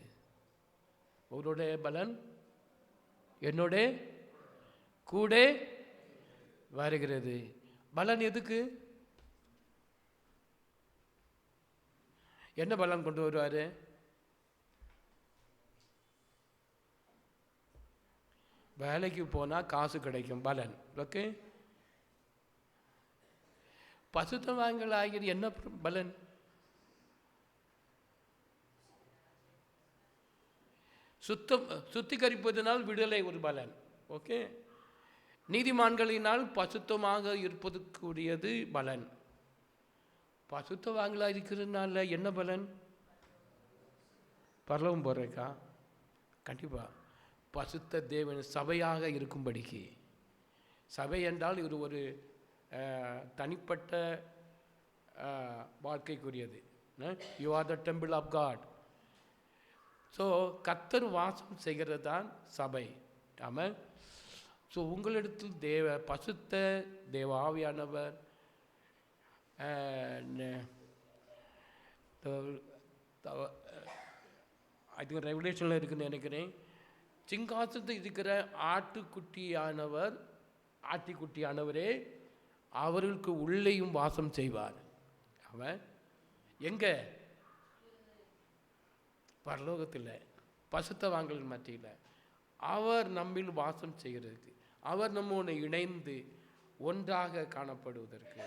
S1: ஒவ்வொருடைய பலன் என்னோட கூட வருகிறது. பலன் எதுக்கு? என்ன பலன் கொண்டு வருவார்? வேலைக்கு போனால் காசு கிடைக்கும், பலன். ஓகே, பசுத்தவான்கள் ஆகியது என்ன பலன்? சுத்திகரிப்பதனால் விடுதலை ஒரு பலன். ஓகே, நீதிமான்களினால் பசுத்தமாக இருப்பதற்குரியது பலன். பசுத்தவான்களாக இருக்கிறதுனால என்ன பலன்? பரலோகம் போகிறேக்கா? கண்டிப்பாக பசுத்த தேவன் சபையாக இருக்கும்படிக்கு. சபை என்றால் இது ஒரு தனிப்பட்ட வாழ்க்கைக்குரியது. You are the temple of God. So கர்த்தர் வாசம் செய்கிறது தான் சபை. ஆமாம். ஸோ உங்களிடத்தில் பசுத்த தேவ ஆவியானவர் ஐ திங்க் ரெவலேஷனில் இருக்குன்னு நினைக்கிறேன். சிங்காசனத்தில் இருக்கிற ஆட்டுக்குட்டியானவரே அவர்களுக்கு உள்ளேயும் வாசம் செய்வார். அவன் எங்கே? பரலோகத்தில் பசுத்தவான்களின் மத்தியில் அவர் நம்மில் வாசம் செய்கிறதுக்கு, அவர் நம்மோடு இணைந்து ஒன்றாக காணப்படுவதற்கு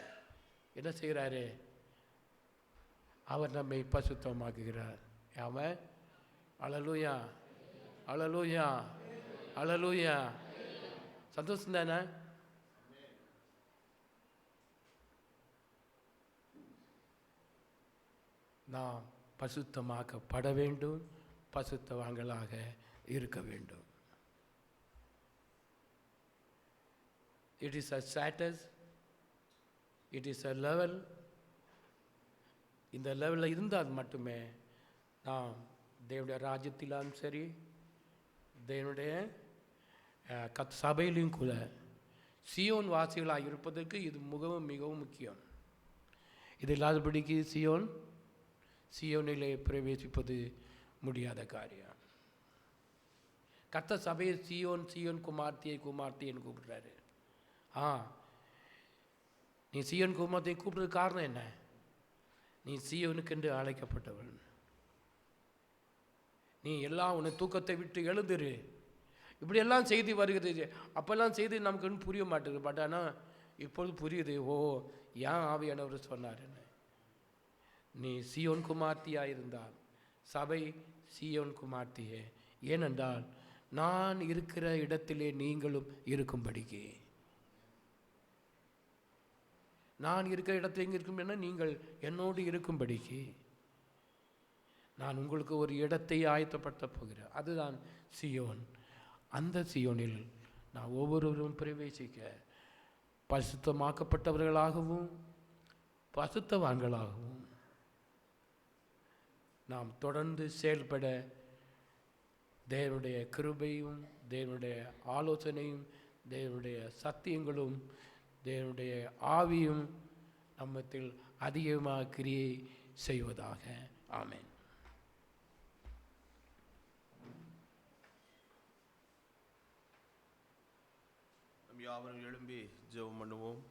S1: என்ன செய்கிறாரு? அவர் நம்மை பசுத்தமாக்குகிறார். அவன் அல்லேலூயா, அல்லேலூயா, அல்லேலூயா. சந்தோஷம் தானே? நாம் பசுத்தமாக்கப்பட வேண்டும், பசுத்தவான்களாக இருக்க வேண்டும். It is a status, it is a level. இந்த லெவலில் இருந்தால் மட்டுமே நாம் தேவனுடைய ராஜ்யத்திலும் சரி, தேவனுடைய சபையிலும் கூட சியோன் வாசிகளாக இருப்பதற்கு இது மிகவும் மிகவும் முக்கியம். இது இல்லாதபடிக்கு சியோனிலே பிரவேசிப்பது முடியாத காரியம். கர்த்தர் சபையை சியோன் குமார்த்தின்னு கூப்பிடுறாரு. நீ சியோன் குமார்த்தியை கூப்பிடுறது காரணம் என்ன? நீ சியோனுக்கென்று அழைக்கப்பட்டவன். நீ எல்லாம் உன்னை தூக்கத்தை விட்டு எழுந்துரு. இப்படியெல்லாம் செய்தி வருகிறது. அப்போல்லாம் செய்தி நமக்கு இன்னும் புரிய மாட்டேங்குது. பட் ஆனால் இப்பொழுது புரியுது. ஏன் ஆவியானவர் சொன்னாருன்னு. நீ சியோன் குமார்த்தியாக இருந்தால் சபை சியோன் குமார்த்தியே. ஏனென்றால் நான் இருக்கிற இடத்திலே நீங்களும் இருக்கும்படிக்கு. நான் இருக்கிற இடத்துல எங்கே இருக்கும்? நீங்கள் என்னோடு இருக்கும்படிக்கு நான் உங்களுக்கு ஒரு இடத்தை ஆயத்தப்படுத்த போகிறேன். அதுதான் சியோன். அந்த சியோனில் நான் ஒவ்வொருவரும் பிரவேசிக்க பரிசுத்தமாக்கப்பட்டவர்களாகவும் பரிசுத்தவான்களாகவும் நாம் தொடர்ந்து செயல்பட தேவனுடைய கிருபையும் தேவனுடைய ஆலோசனையும் தேவனுடைய சத்தியங்களும் தேவனுடைய ஆவியும் நம்மத்தில் அதிகமாக கிரியை செய்வதாக. ஆமென்.
S2: யாவரும் எழும்பி ஜெபம் பண்ணுவோம்.